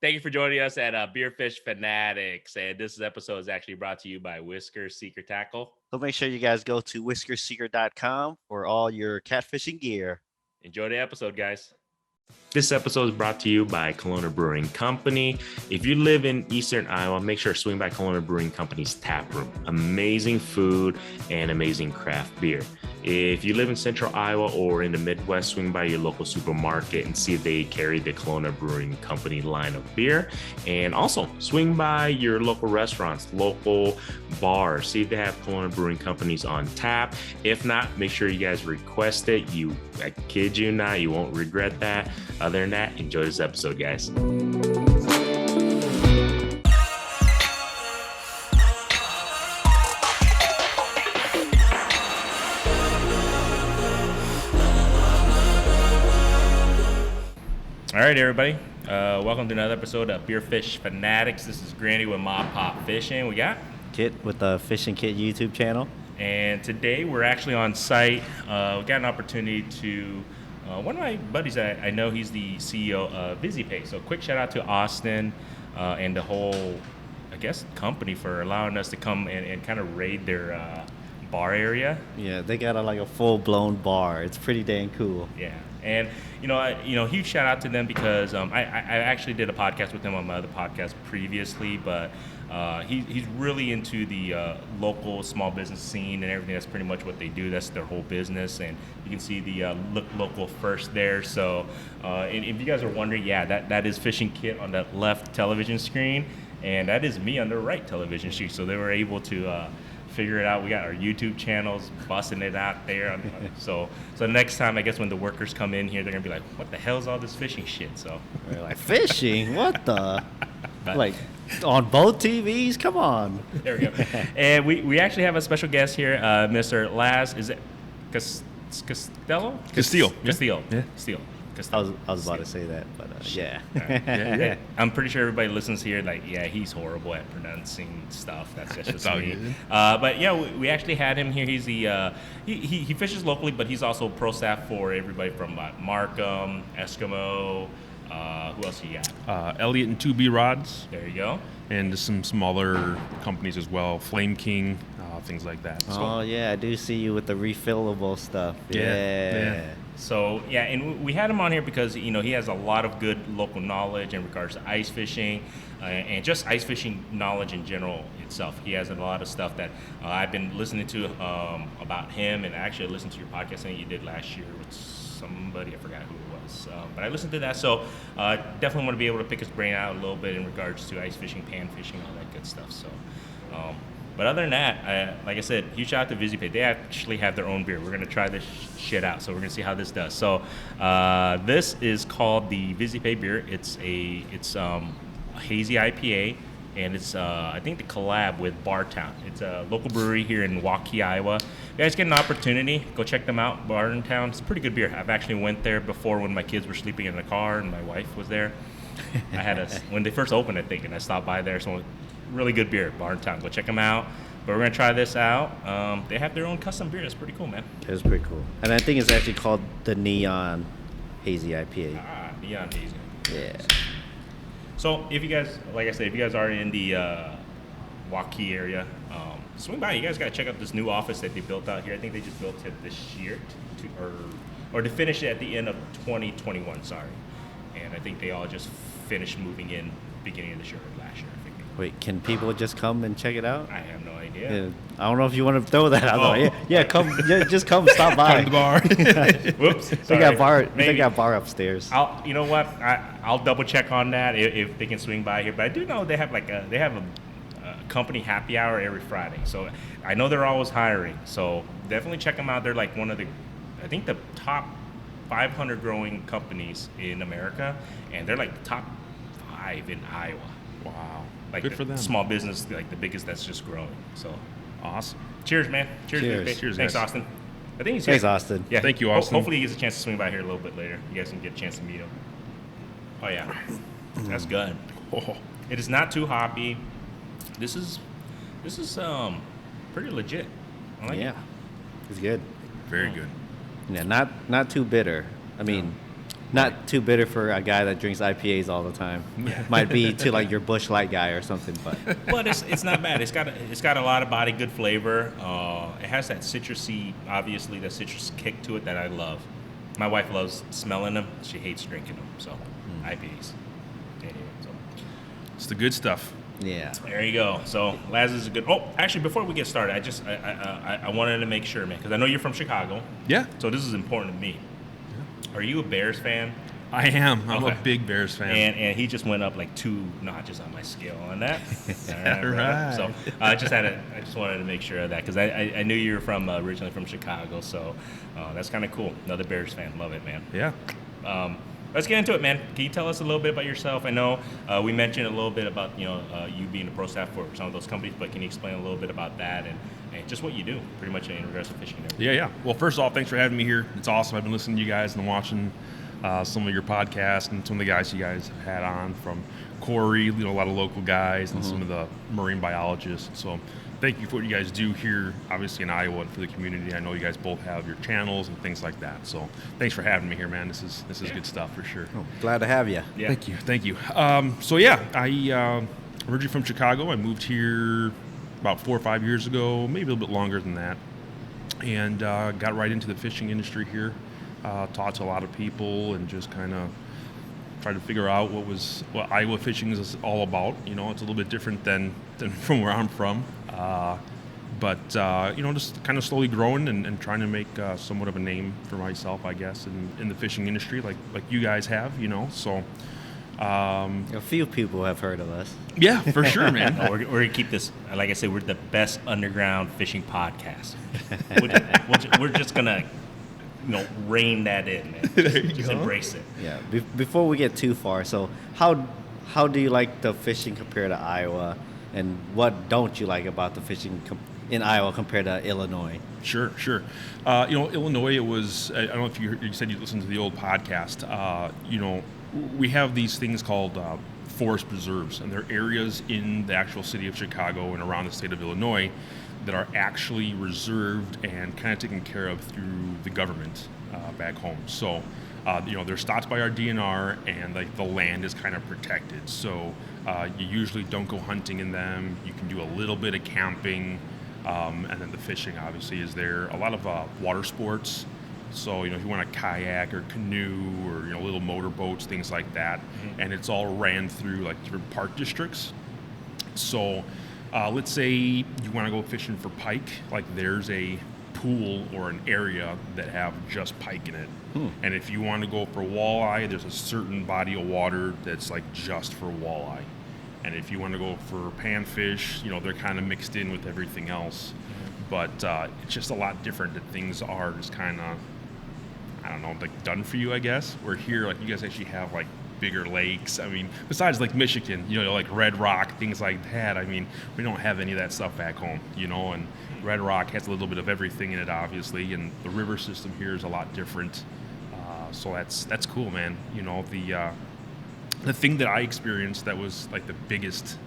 Thank you for joining us at Beer Fish Fanatics. And this episode is actually brought to you by Whisker Secret Tackle. So make sure you guys go to whiskersecret.com for all your catfishing gear. Enjoy the episode, guys. This episode is brought to you by Kalona Brewing Company. If you live in Eastern Iowa, make sure to swing by Kalona Brewing Company's tap room. Amazing food and amazing craft beer. If you live in Central Iowa or in the Midwest, swing by your local supermarket and see if they carry the Kalona Brewing Company line of beer. And also swing by your local restaurants, local bars, see if they have Kalona Brewing Companies on tap. If not, make sure you guys request it. I kid you not, you won't regret that. Other than that, enjoy this episode, guys. All right, everybody. Welcome to another episode of Beer Fish Fanatics. This is Granny with Mob Pop Fishing. We got Kit with the Fishing Kit YouTube channel. And today we're actually on site. We got an opportunity to, one of my buddies, I know he's the CEO of VizyPay. So quick shout out to Austin and the whole, I guess, company for allowing us to come and kind of raid their bar area. Yeah, they got a full-blown bar. It's pretty dang cool. Yeah, and huge shout out to them because I actually did a podcast with him on my other podcast previously, but he's really into the local small business scene and everything. That's pretty much what they do. That's their whole business, and you can see the look local first there. So, and if you guys are wondering, yeah, that is Fishing Kit on that left television screen, and that is me on the right television screen. So they were able to figure it out. We got our YouTube channels busting it out there. So next time, I guess when the workers come in here, they're gonna be like, "What the hell is all this fishing shit?" So they're like, "Fishing? What the?" Like on both TVs? Come on. There we go. And we actually have a special guest here, Mr. Laz. Is it Castillo? Castillo. Castillo. Yeah. Castillo. I was about to say that, but yeah. Yeah. I'm pretty sure everybody listens here. He's horrible at pronouncing stuff. That's just me. But yeah, we actually had him here. He's the he fishes locally, but he's also pro staff for everybody from MarCum, Eskimo. Who else you got? Elliott and 2B Rods. There you go. And some smaller companies as well, Flame King, things like that. Oh yeah, I do see you with the refillable stuff. Yeah. So yeah, and we had him on here because he has a lot of good local knowledge in regards to ice fishing and just ice fishing knowledge in general itself. He has a lot of stuff that I've been listening to about him, and actually listened to your podcast that you did last year with somebody, I forgot who it was, but I listened to that. So definitely want to be able to pick his brain out a little bit in regards to ice fishing, pan fishing, all that good stuff. So. But other than that, like I said, huge shout out to VizyPay. They actually have their own beer. We're gonna try this shit out, so we're gonna see how this does. So this is called the VizyPay beer. It's a hazy IPA, and it's I think the collab with Bartown. It's a local brewery here in Waukee, Iowa. You guys get an opportunity, go check them out. Bartown. It's a pretty good beer. I've actually went there before when my kids were sleeping in the car and my wife was there. I had when they first opened, I think, and I stopped by there. So. Really good beer, Bartown. Go check them out. But we're going to try this out. They have their own custom beer. It's pretty cool, man. It's pretty cool. And I think it's actually called the Neon Hazy IPA. Neon Hazy. Yeah. So if you guys, like I said, if you guys are in the Waukee area, swing by. You guys got to check out this new office that they built out here. I think they just built it this year or to finish it at the end of 2021, sorry. And I think they all just finished moving in beginning of this year or last year. Wait, can people just come and check it out? I have no idea. Yeah, I don't know if you want to throw that out. Yeah, come. Yeah, just come. Stop by. Come to the bar. Whoops. They got bar. They got bar upstairs. You know what? I'll double check on that if they can swing by here. But I do know they have a company happy hour every Friday. So I know they're always hiring. So definitely check them out. They're like one of the, I think the top 500 growing companies in America, and they're like the top 5 in Iowa. Wow. Like good for them. Small business, like the biggest that's just growing. So awesome. Cheers, man. Cheers. Cheers. Thanks, guys. Austin. I think he's here. Thanks, Austin. Yeah. Thank you, Austin. Hopefully he gets a chance to swing by here a little bit later. You guys can get a chance to meet him. Oh yeah, that's good. Oh. It is not too hoppy. This is pretty legit. I like it. It's good. Very good. Yeah, not too bitter. I mean, Not too bitter for a guy that drinks IPAs all the time. Might be to like your Busch Light guy or something, but it's not bad. It's got a lot of body, good flavor. It has that citrusy, obviously that citrus kick to it that I love. My wife loves smelling them. She hates drinking them. So IPAs. Anyway, so It's the good stuff. yeah. there you go. So Laz is a good. Oh, actually, before we get started, I wanted to make sure, man, because I know you're from Chicago. Yeah, So this is important to me. Are you a Bears fan? I am. I'm Okay. a big Bears fan. And he just went up like 2 notches on my scale on that. All right. So I just wanted to make sure of that because I knew you were from originally from Chicago. So that's kind of cool. Another Bears fan. Love it, man. Yeah. Let's get into it, man. Can you tell us a little bit about yourself? I know we mentioned a little bit about you being a pro staff for some of those companies, but can you explain a little bit about that and just what you do, pretty much in regards to fishing? And everything? Yeah. Well, first off, thanks for having me here. It's awesome. I've been listening to you guys and watching some of your podcasts and some of the guys you guys have had on, from Corey, a lot of local guys, and some of the marine biologists. So thank you for what you guys do here, obviously in Iowa, and for the community. I know you guys both have your channels and things like that. So thanks for having me here, man. This is good stuff for sure. Oh, glad to have you. Yeah. Thank you. So yeah, I originally from Chicago. I moved here about 4 or 5 years ago, maybe a little bit longer than that, and got right into the fishing industry here. Talked to a lot of people and just kind of tried to figure out what Iowa fishing is all about. It's a little bit different than from where I'm from, but just kind of slowly growing and trying to make somewhat of a name for myself, I guess, in the fishing industry, like you guys have. So. A few people have heard of us. Yeah, for sure, man. No, we're gonna keep this. Like I said, we're the best underground fishing podcast. We're just gonna, rein that in, man. Just embrace it. Yeah. Before we get too far, so how do you like the fishing compared to Iowa, and what don't you like about the fishing in Iowa compared to Illinois? Sure. Illinois, it was, I don't know if you said you listened to the old podcast. We have these things called forest preserves, and they're areas in the actual city of Chicago and around the state of Illinois that are actually reserved and kind of taken care of through the government back home. So, they're stocked by our DNR, and the land is kind of protected. So you usually don't go hunting in them. You can do a little bit of camping, and then the fishing obviously is there. A lot of water sports. So, if you want a kayak or canoe or, little motorboats, things like that, and it's all ran through different park districts. So, let's say you want to go fishing for pike, there's a pool or an area that have just pike in it. And if you want to go for walleye, there's a certain body of water that's just for walleye. And if you want to go for panfish, they're kind of mixed in with everything else. But it's just a lot different that things are just kind of, I don't know, done for you, I guess. Where here, you guys actually have bigger lakes. I mean, besides Michigan, Red Rock, things like that. I mean, we don't have any of that stuff back home, and Red Rock has a little bit of everything in it, obviously, and the river system here is a lot different. So that's cool, man. The thing that I experienced that was the biggest,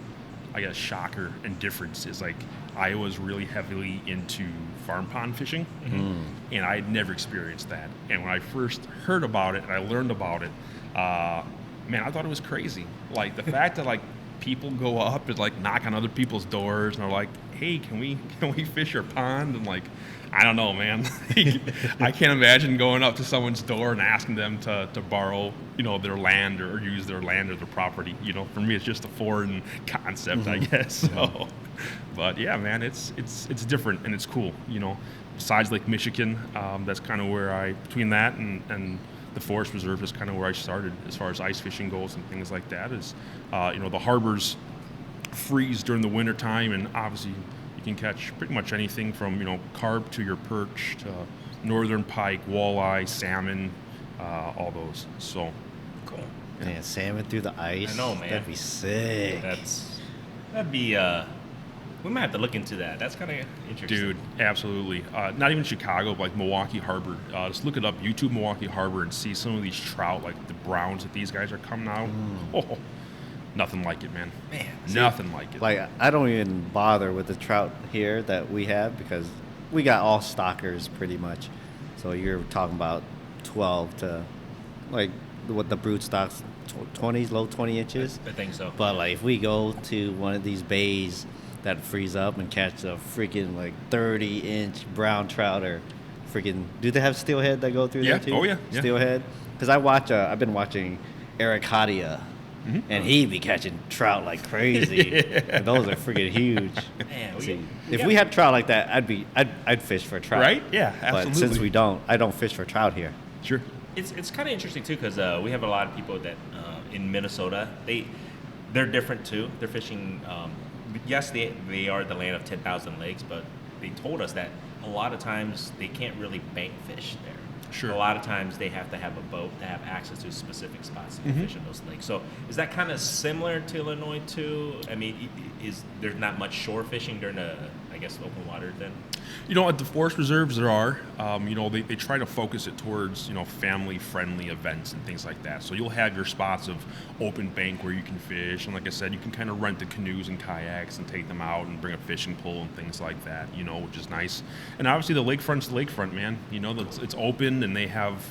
I guess, shocker and difference is Iowa's really heavily into farm pond fishing, and I had never experienced that. And when I first heard about it and I learned about it, man, I thought it was crazy. The fact that people go up and knock on other people's doors and are like, "Hey, can we fish your pond?" And I don't know, man. I can't imagine going up to someone's door and asking them to borrow, their land or use their land or their property. For me, it's just a foreign concept, I guess. So, but yeah, man, it's different and it's cool. Besides Michigan, that's kind of where between that and the forest reserve is kind of where I started as far as ice fishing goes and things like that. Is the harbors freeze during the winter time, and obviously you can catch pretty much anything from carp to your perch to northern pike, walleye, salmon, all those. So Cool. Man, salmon through the ice. I know, man. That'd be sick. That'd be. We might have to look into that. That's kind of interesting. Dude, absolutely. Not even Chicago, but Milwaukee Harbor. Just look it up, YouTube Milwaukee Harbor, and see some of these trout, the browns that these guys are coming out. Oh, nothing like it, man. Nothing like it. I don't even bother with the trout here that we have because we got all stockers pretty much. So you're talking about 12 to what the brood stocks 20s, low 20 inches. I think so. But like if we go to one of these bays that freeze up and catch a freaking like 30-inch brown trout or freaking, do they have steelhead that go through Yeah. there too? Oh, yeah. Yeah. Steelhead. Because I've been watching Eric Hadia, and he'd be catching trout like crazy. And those are freaking huge. Man, See, if we had trout like that, I'd fish for trout. Right? Yeah, absolutely. But since we don't, I don't fish for trout here. Sure. It's kind of interesting too because we have a lot of people that in Minnesota they're different too. They're fishing. Yes, they are the land of 10,000 lakes, but they told us that a lot of times they can't really bank fish there. Sure. A lot of times they have to have a boat to have access to specific spots to fish in those lakes. So is that kind of similar to Illinois too? I mean, is there's not much shore fishing during the, I guess, open water then? You know, at the forest reserves there are. You know, they try to focus it towards, you know, family-friendly events and things like that. So you'll have your spots of open bank where you can fish, and like I said, you can kind of rent the canoes and kayaks and take them out and bring a fishing pole and things like that. You know, which is nice. And obviously the lakefront's the lakefront, man. You know, it's open and they have.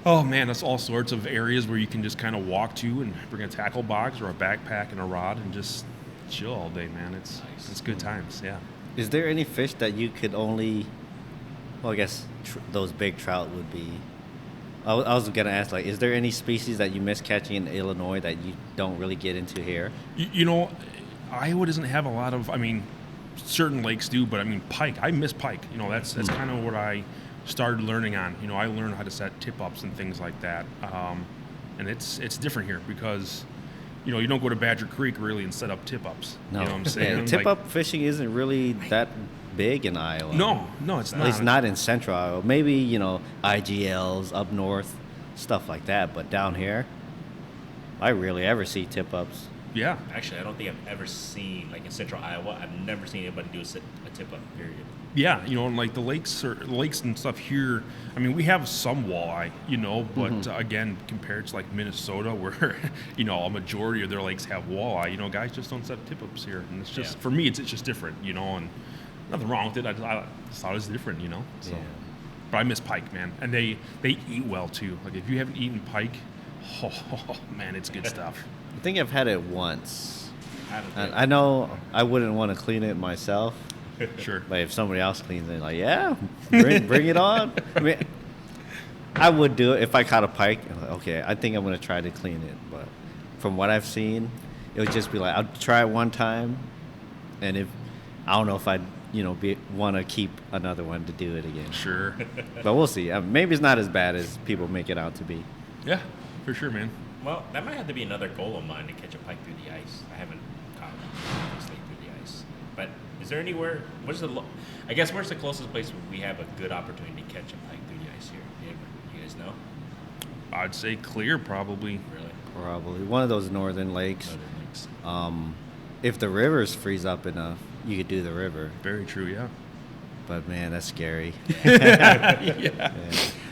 Oh man, that's all sorts of areas where you can just kind of walk to and bring a tackle box or a backpack and a rod and just chill all day, man. It's good times, yeah. Is there any fish that you could only? Well, I guess those big trout would be. I was gonna ask, like, is there any species that you miss catching in Illinois that you don't really get into here? You know, Iowa doesn't have a lot of. I mean, certain lakes do, but I mean, pike. I miss pike. You know, that's kind of what I started learning on. You know, I learned how to set tip ups and things like that, and it's different here because. You know, you don't go to Badger Creek really and set up tip ups. No, You know what I'm saying? Yeah, tip up fishing isn't really that big in Iowa. No, it's At not. least not in central Iowa. Maybe, you know, IGLs up north, stuff like that. But down here, I rarely ever see tip ups. Yeah. Actually, I don't think I've ever seen, like in central Iowa, I've never seen anybody do a tip up, period. Yeah, you know, and like the lakes and stuff here. I mean, we have some walleye, you know, but again, compared to like Minnesota, where you know a majority of their lakes have walleye, you know, guys just don't set tip ups here, and it's just for me, it's just different, you know, and nothing wrong with it. I just thought it was different, you know. So, but I miss pike, man, and they eat well too. Like if you haven't eaten pike, oh man, it's good stuff. I think I've had it once. I I know I wouldn't want to clean it myself. Sure. But if somebody else cleans it, like, yeah, bring it on. I mean, I would do it if I caught a pike. Okay, I think I'm going to try to clean it. But from what I've seen, it would just be like, I'll try it one time. And if I don't know if I'd, you know, want to keep another one to do it again. Sure. But we'll see. Maybe it's not as bad as people make it out to be. Yeah, for sure, man. Well, that might have to be another goal of mine to catch a pike through the ice. I haven't caught one this late through the ice. But is there anywhere? Where's the closest place where we have a good opportunity to catch a pike through the ice here? You guys know? I'd say Clear probably. Really? Probably. One of those northern lakes. Northern lakes. If the rivers freeze up enough, you could do the river. Very true, yeah. But man, that's scary. Yeah.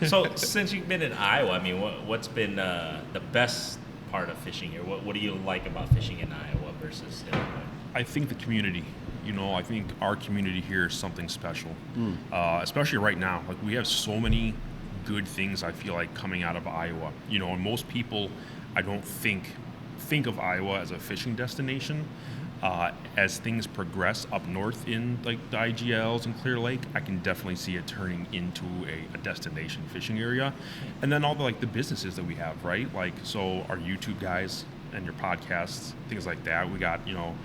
So since you've been in Iowa, I mean, what's been the best part of fishing here? What do you like about fishing in Iowa versus Illinois? I think the community. You know, I think our community here is something special, especially right now. Like we have so many good things. I feel like coming out of Iowa. You know, and most people, I don't think of Iowa as a fishing destination. As things progress up north in like the IGLs and Clear Lake, I can definitely see it turning into a destination fishing area. And then all the businesses that we have, right? Like, so our YouTube guys and your podcasts, things like that. We got, you know,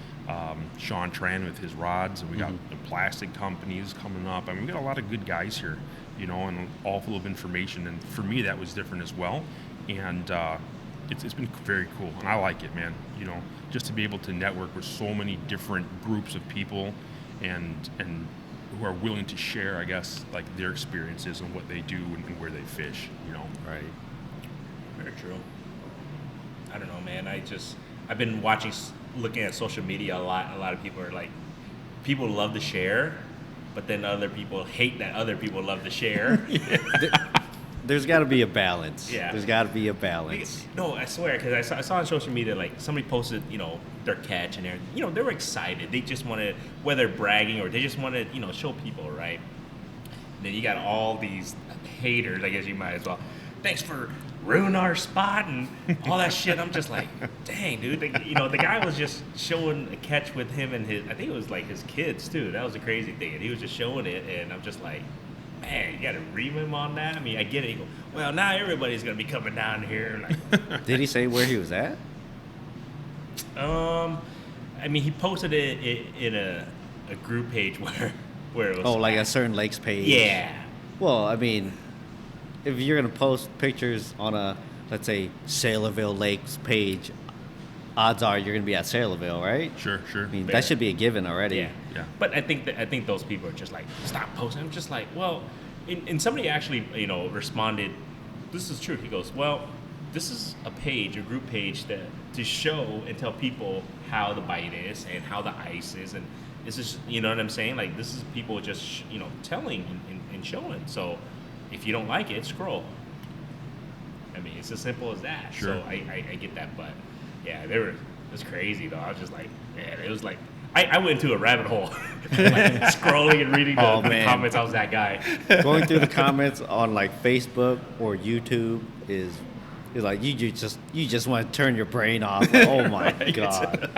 Sean Tran with his rods, and we got the plastic companies coming up. I mean, we got a lot of good guys here, you know, and all full of information. And for me, that was different as well. And it's been very cool, and I like it, man. You know, just to be able to network with so many different groups of people, and who are willing to share, I guess, like their experiences and what they do and where they fish. You know, Right. Very true. I don't know, man. I've been looking at social media a lot. A lot of people are like, people love to share, but then other people hate that other people love to share. There's got to be a balance. Yeah. There's got to be a balance. No, I swear, because I saw on social media, like, somebody posted, you know, their catch and everything. You know, they were excited. They just wanted, whether bragging or they just wanted, you know, show people, right? And then you got all these haters, I guess you might as well. Thanks for ruin our spot and all that shit. I'm just like, dang, dude. The guy was just showing a catch with him and I think it was like his kids too. That was the crazy thing. And he was just showing it, and I'm just like, man, you got to ream him on that? I mean, I get it. He goes, well, now everybody's going to be coming down here. Like, Did he say where he was at? I mean, he posted it in a group page where it was. Oh, like a certain lakes page? Yeah. Well, I mean, if you're going to post pictures on a, let's say, Sailorville Lakes page, odds are you're going to be at Sailorville, right? Sure. I mean, that should be a given already. Yeah. But I think those people are just like, stop posting. I'm just like, well, and somebody actually, responded, this is true. He goes, well, this is a page, a group page to show and tell people how the bite is and how the ice is, and it's just, you know what I'm saying? Like, this is people just, telling and showing. So if you don't like it, scroll. I mean, it's as simple as that. Sure. So I get that, but yeah, it was crazy though. I was just like, man, it was like, I went into a rabbit hole, like, scrolling and reading the comments. I was that guy. Going through the comments on like Facebook or YouTube is like you just want to turn your brain off. Like, oh my god!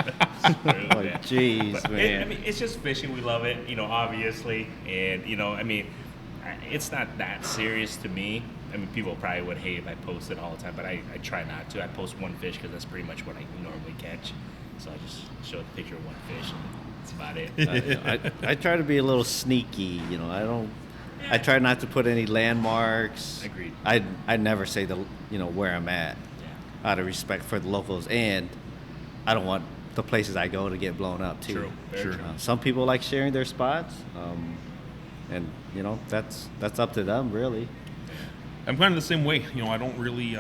Like, jeez, man. I mean, it's just fishing. We love it, obviously, and I mean, it's not that serious to me. I mean, people probably would hate if I post it all the time, but I try not to. I post one fish because that's pretty much what I normally catch. So I just show a picture of one fish, and that's about it. I try to be a little sneaky. I try not to put any landmarks. Agreed. I never say where I'm at, out of respect for the locals, and I don't want the places I go to get blown up too. True. Very true. Some people like sharing their spots, and that's up to them really. I'm kind of the same way. I don't really.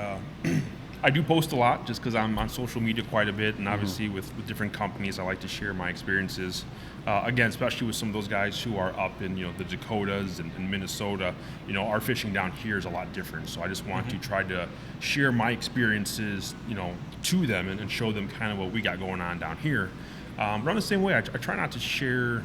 I do post a lot just because I'm on social media quite a bit, and obviously with different companies, I like to share my experiences. Again, especially with some of those guys who are up in the Dakotas and Minnesota. Our fishing down here is a lot different. So I just want to try to share my experiences, to them and show them kind of what we got going on down here. But I'm the same way. I try not to share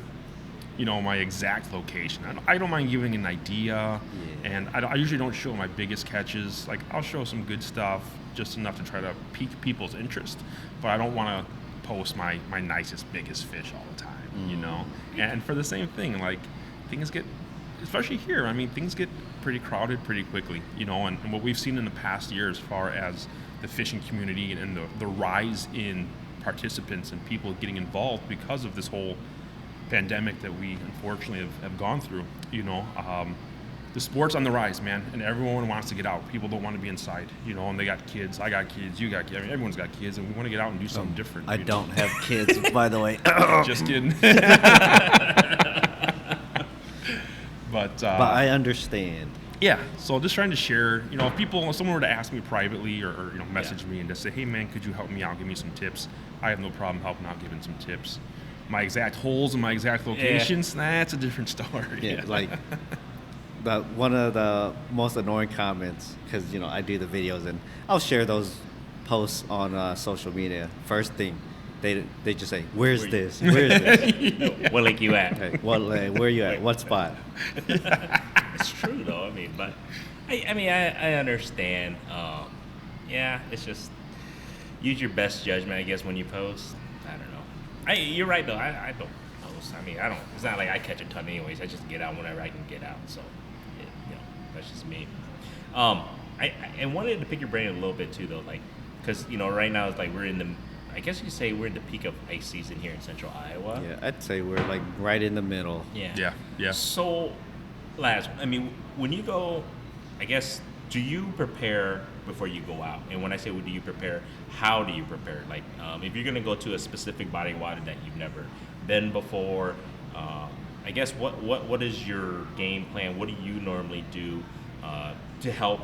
my exact location. I don't mind giving an idea, and I usually don't show my biggest catches. Like, I'll show some good stuff, just enough to try to pique people's interest, but I don't want to post my nicest, biggest fish all the time, And for the same thing, like, things get, especially here, I mean, things get pretty crowded pretty quickly, and what we've seen in the past year as far as the fishing community and the rise in participants and people getting involved because of this whole pandemic that we unfortunately have gone through. The sport's on the rise, man, and everyone wants to get out. People don't want to be inside, and they got kids. I got kids. You got kids. I mean, everyone's got kids, and we want to get out and do something different. I don't have kids, by the way. Just kidding. But I understand. Yeah, so just trying to share. If someone were to ask me privately or message me and just say, hey man, could you help me out, give me some tips, I have no problem helping out, giving some tips. My exact holes and my exact locations, that's a different story. Yeah, like one of the most annoying comments, because I do the videos and I'll share those posts on social media. First thing, they just say, "Where's this? Where's this? What lake you at?" Okay, what lake? Where you at? What spot? It's true though. I mean, but I understand. It's just use your best judgment, I guess, when you post. I don't know. You're right though. I don't post. I mean, I don't. It's not like I catch a ton anyways. I just get out whenever I can get out. So, that's just me. I wanted to pick your brain a little bit too though, like, because right now it's like we're in the. I guess you say we're in the peak of ice season here in central Iowa. Yeah, I'd say we're like right in the middle. Yeah. Yeah. So, Laz, I mean, when you go, I guess, do you prepare before you go out? And when I say do you prepare, how do you prepare? Like, if you're going to go to a specific body of water that you've never been before, I guess what is your game plan? What do you normally do to help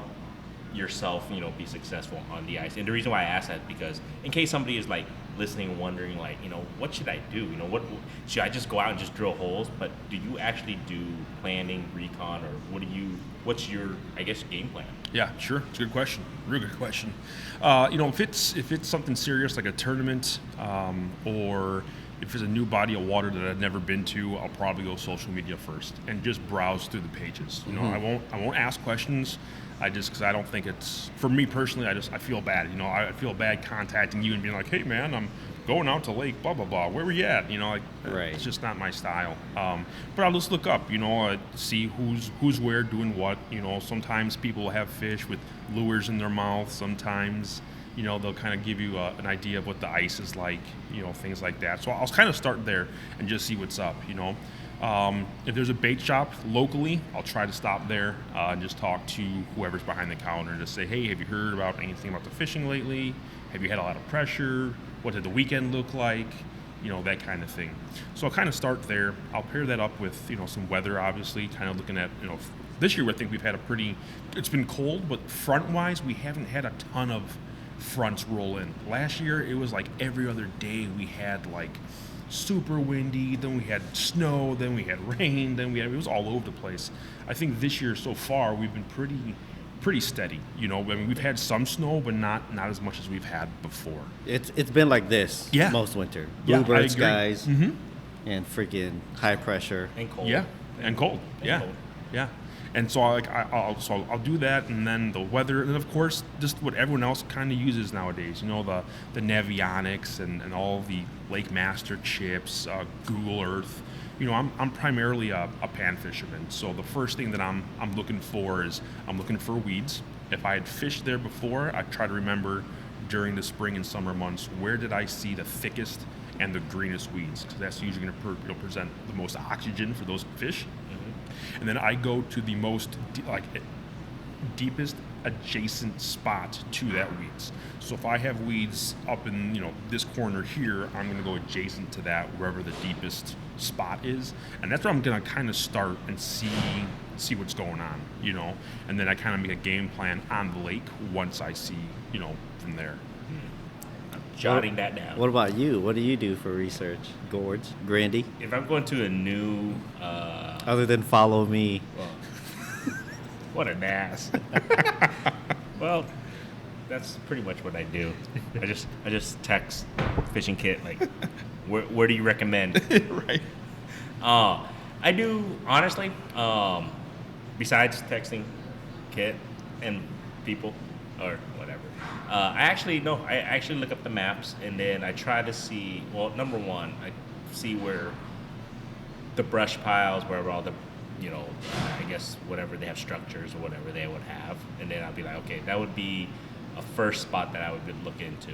yourself, be successful on the ice? And the reason why I ask that is because in case somebody is like listening and wondering, like, what should I do? What should I just go out and just drill holes? But do you actually do planning, recon, or what's your, I guess, game plan? Yeah, sure. It's a good question. Real good question. If it's something serious like a tournament, or if it's a new body of water that I've never been to, I'll probably go social media first and just browse through the pages. I won't ask questions. Because I don't think it's, for me personally, I feel bad. I feel bad contacting you and being like, hey man, I'm going out to lake blah blah blah, where were you at? Right. It's just not my style. But I'll just look up, see who's where doing what. Sometimes people have fish with lures in their mouth. Sometimes they'll kind of give you an idea of what the ice is like, things like that. So I'll kind of start there and just see what's up. If there's a bait shop locally, I'll try to stop there and just talk to whoever's behind the counter and just say, hey, have you heard about anything about the fishing lately? Have you had a lot of pressure? What did the weekend look like? That kind of thing. So I'll kind of start there. I'll pair that up with, some weather, obviously, kind of looking at, this year I think we've had it's been cold, but front-wise, we haven't had a ton of fronts roll in. Last year, it was like every other day we had like super windy, then we had snow, then we had rain, it was all over the place. I think this year so far we've been pretty steady. We've had some snow, but not as much as we've had before. It's been like this most winter. Bluebird skies and freaking high pressure And cold. Yeah, and cold. And cold. Yeah. And so I'll do that, and then the weather, and of course just what everyone else kind of uses nowadays. The Navionics and all the Lake Master chips, Google Earth. I'm primarily a pan fisherman, so the first thing that I'm looking for is I'm looking for weeds. If I had fished there before, I try to remember during the spring and summer months, where did I see the thickest and the greenest weeds? Because that's usually going to present the most oxygen for those fish. And then I go to the most deepest adjacent spot to that weeds. So if I have weeds up in this corner here, I'm going to go adjacent to that wherever the deepest spot is, and that's where I'm going to kind of start and see what's going on, and then I kind of make a game plan on the lake once I see from there. Jotting that down. What about you? What do you do for research, Grandy? If I'm going to a new Other than follow me. well, what an ass. Well, that's pretty much what I do. I just text fishing kit like, where do you recommend? Right. I do honestly. Besides texting kit and people or whatever, I actually look up the maps, and then I try to see. Well, number one, I see where the brush piles, wherever all the I guess whatever they have structures or whatever they would have, and then I'll be like, okay, that would be a first spot that I would look into.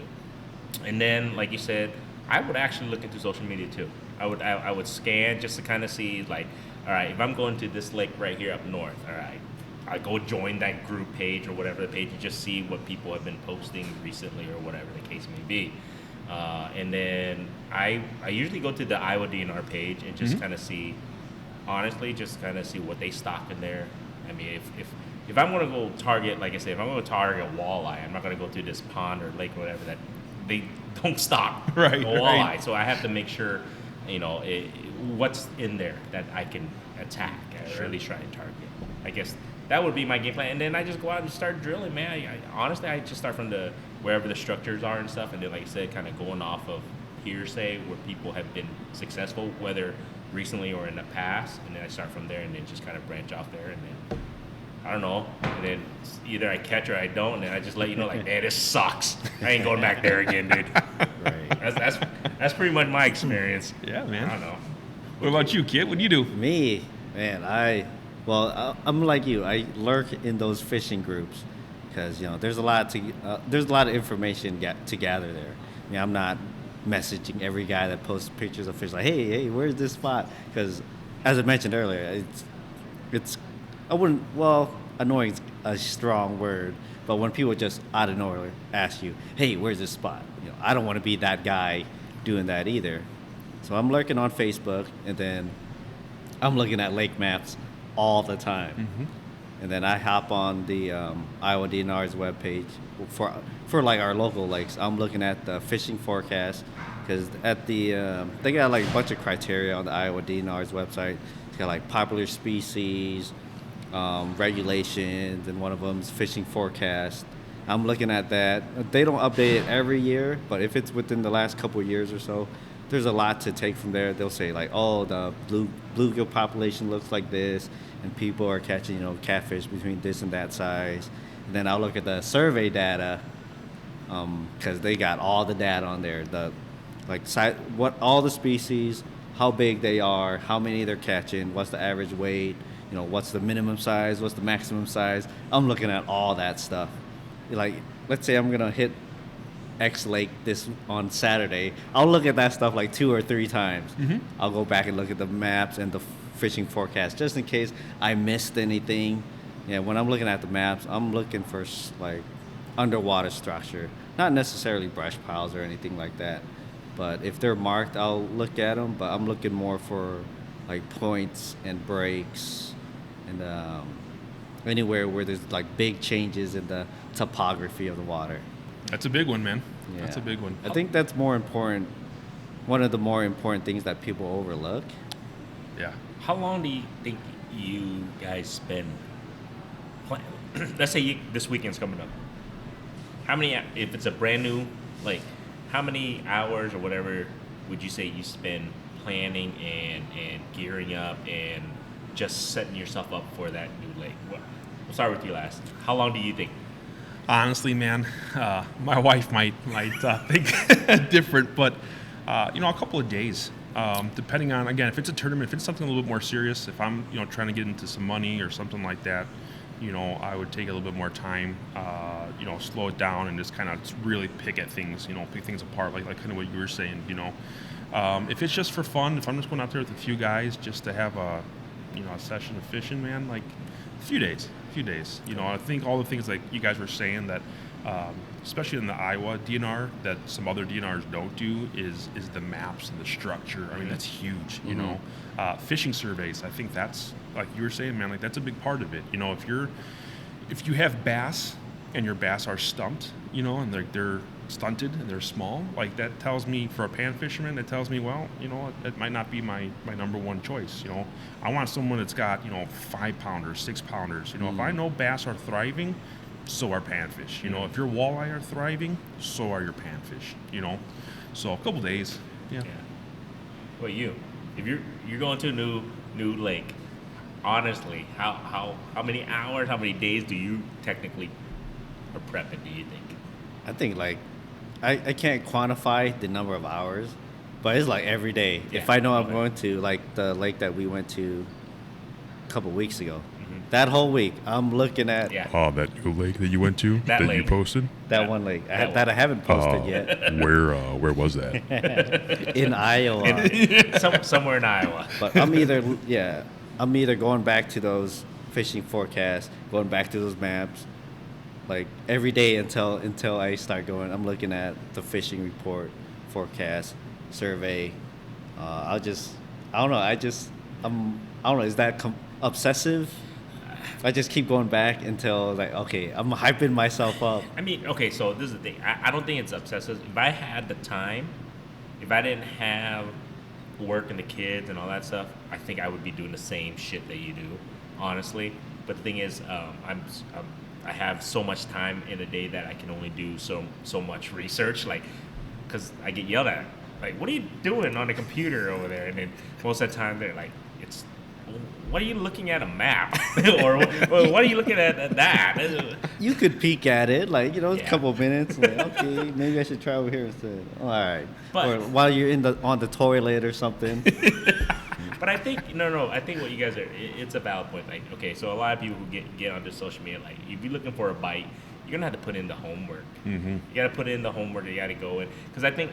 And then, like you said, I would actually look into social media too. I would scan just to kind of see, like, all right, if I'm going to this lake right here up north, all right, I go join that group page or whatever the page and just see what people have been posting recently or whatever the case may be. And then I usually go to the Iowa DNR page and just kind of see, honestly, just kind of see what they stock in there. I mean, if I'm going to go target, like I said, if I'm going to target a walleye, I'm not going to go to this pond or lake or whatever that they don't stock Right, walleye. right. So I have to make sure, what's in there that I can attack or at least try and target. I guess that would be my game plan. And then I just go out and start drilling, man. Honestly, I just start from wherever the structures are and stuff. And then, like I said, kind of going off of hearsay where people have been successful, whether recently or in the past. And then I start from there and then just kind of branch off there. And then, I don't know. And then either I catch or I don't. And then I just let you know, like, man, this sucks. I ain't going back there again, dude. Right. That's pretty much my experience. Yeah, man. I don't know. What about you, kid? What do you do? Me, man, I'm like you. I lurk in those fishing groups because there's a lot of information to gather there. I mean, I'm not messaging every guy that posts pictures of fish like, hey, where's this spot? Because as I mentioned earlier, annoying is a strong word, but when people just out of nowhere ask you, hey, where's this spot? I don't want to be that guy doing that either. So I'm lurking on Facebook, and then I'm looking at lake maps all the time. Mm-hmm. And then I hop on the Iowa DNR's webpage for like our local lakes. I'm looking at the fishing forecast because they got like a bunch of criteria on the Iowa DNR's website. It's got like popular species, regulations, and one of them's fishing forecast. I'm looking at that. They don't update it every year, but if it's within the last couple of years or so, there's a lot to take from there. They'll say like, oh, the bluegill population looks like this, and people are catching, catfish between this and that size. And then I'll look at the survey data, because they got all the data on there. What all the species, how big they are, how many they're catching, what's the average weight, what's the minimum size, what's the maximum size. I'm looking at all that stuff. Like, let's say I'm gonna hit X lake on Saturday. I'll look at that stuff like 2 or 3 times. Mm-hmm. I'll go back and look at the maps and the fishing forecast just in case I missed anything. Yeah, when I'm looking at the maps, I'm looking for like underwater structure, not necessarily brush piles or anything like that. But if they're marked, I'll look at them. But I'm looking more for like points and breaks and anywhere where there's like big changes in the topography of the water. That's a big one, man. Yeah. That's a big one. I think that's more important. One of the more important things that people overlook. Yeah. How long do you think you guys spend? Let's say this weekend's coming up. How many? If it's a brand new, like, how many hours or whatever would you say you spend planning and gearing up and just setting yourself up for that new lake? We'll start with you last. How long do you think? Honestly, man, my wife might think different, but a couple of days, depending on, again, if it's a tournament, if it's something a little bit more serious, if I'm trying to get into some money or something like that, I would take a little bit more time, slow it down and just kind of really pick at things, pick things apart, like kind of what you were saying, if it's just for fun, if I'm just going out there with a few guys just to have a session of fishing, man, like a few days. I think all the things like you guys were saying that, especially in the Iowa DNR, that some other DNRs don't do is the maps and the structure. I mean, that's huge. Fishing surveys. I think that's, like you were saying, man. Like that's a big part of it. If you have bass and your bass are stumped, and they're stunted and they're small, like that tells me, for a pan fisherman, it tells me, well, it might not be my number one choice. I want someone that's got 5-pounders, 6-pounders. If I know bass are thriving, so are panfish. If your walleye are thriving, so are your panfish. So a couple days. Yeah. Well, if you're going to a new lake, honestly, how many hours, how many days do you technically are prepping? Do you think? I think like I can't quantify the number of hours, but it's like every day. Yeah, if I know I'm going to, like the lake that we went to a couple weeks ago, that whole week I'm looking at that new lake that you went to that lake. You posted. that one lake that I haven't posted yet. Where was that? In Iowa. Somewhere in Iowa. But I'm either going back to those fishing forecasts, going back to those maps, like every day until I start going. I'm looking at the fishing report, forecast, survey. I don't know. Is that obsessive? I just keep going back until like, okay, I'm hyping myself up. I mean, okay, so this is the thing. I don't think it's obsessive. If I had the time, if I didn't have work and the kids and all that stuff, I think I would be doing the same shit that you do, honestly. But the thing is, I have so much time in a day that I can only do so much research, like, because I get yelled at, like, what are you doing on the computer over there? And then most of the time they're like, what are you looking at, a map? Or what are you looking at that? You could peek at it, like, a couple of minutes. Like, okay, maybe I should try over here instead. All right. Or while you're on the toilet or something. But I think I think what you guys are, it's a valid point. Like, okay, so a lot of people who get onto social media, like, if you're looking for a bite, you're gonna have to put in the homework. Mm-hmm. You gotta put in the homework. You gotta go in, because I think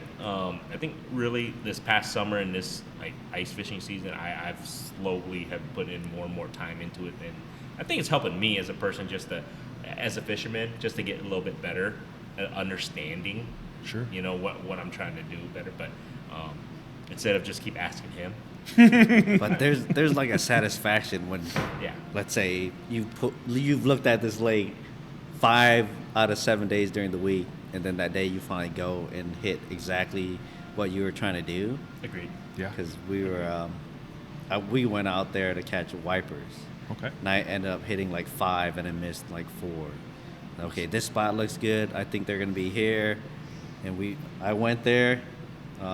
really this past summer and this like ice fishing season, I've slowly have put in more and more time into it, and I think it's helping me as a person, as a fisherman, just to get a little bit better at understanding. Sure. What I'm trying to do better, but instead of just keep asking him. But there's like a satisfaction when, let's say you've looked at this lake 5 out of 7 days during the week, and then that day you finally go and hit exactly what you were trying to do. Agreed. Yeah. Because we went out there to catch wipers. Okay. And I ended up hitting like 5 and I missed like 4. Okay, this spot looks good. I think they're gonna be here. And I went there,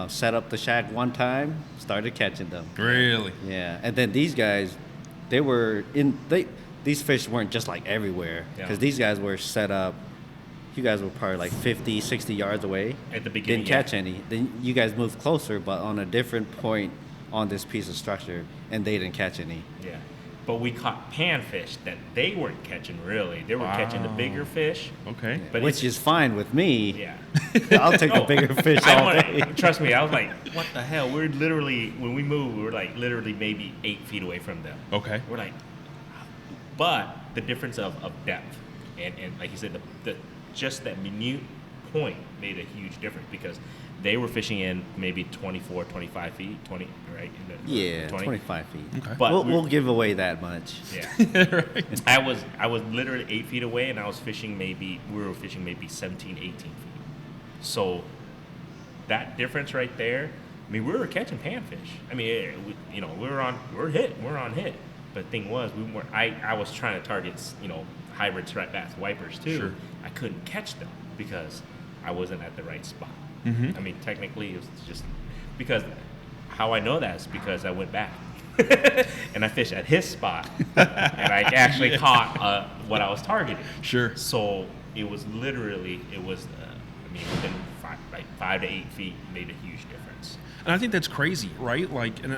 set up the shack one time, started catching them. Really? Yeah, and then these guys, these fish weren't just like everywhere, because these guys were set up. You guys were probably like 50, 60 yards away. At the beginning, didn't catch any. Then you guys moved closer, but on a different point on this piece of structure, and they didn't catch any. Yeah. But we caught panfish that they weren't catching really. They were catching the bigger fish. Okay. But Which is fine with me. Yeah. I'll take the bigger fish all day. Trust me, I was like, what the hell? We're literally, when we moved, we were like literally maybe 8 feet away from them. Okay. We're like, but the difference of depth and like you said, the just that minute point made a huge difference, because they were fishing in maybe 24, 25 feet, 20, right? Yeah, 20. 25 feet. Okay. But We'll give away that much. Yeah. Right. I was literally 8 feet away, and we were fishing maybe 17, 18 feet. So that difference right there, I mean, we were catching panfish. I mean, we're on hit. But the thing was, I was trying to target, hybrid striped bass wipers too. Sure. I couldn't catch them because I wasn't at the right spot. Mm-hmm. I mean, technically, it was just because how I know that is because I went back and I fished at his spot, and I actually caught what I was targeting. Sure. So it was literally, within 5 to 8 feet made a huge difference. And I think that's crazy, right? Like, and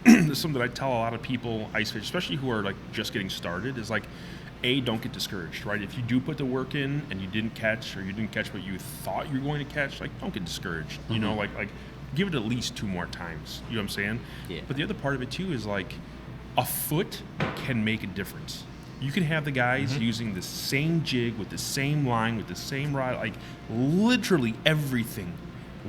this is something that I tell a lot of people, ice fish, especially who are like just getting started, is like, don't get discouraged, right? If you do put the work in and you didn't catch, or you didn't catch what you thought you were going to catch, like, don't get discouraged. You know, like give it at least 2 more times. You know what I'm saying? Yeah. But the other part of it too is like, a foot can make a difference. You can have the guys using the same jig with the same line with the same rod, like literally everything.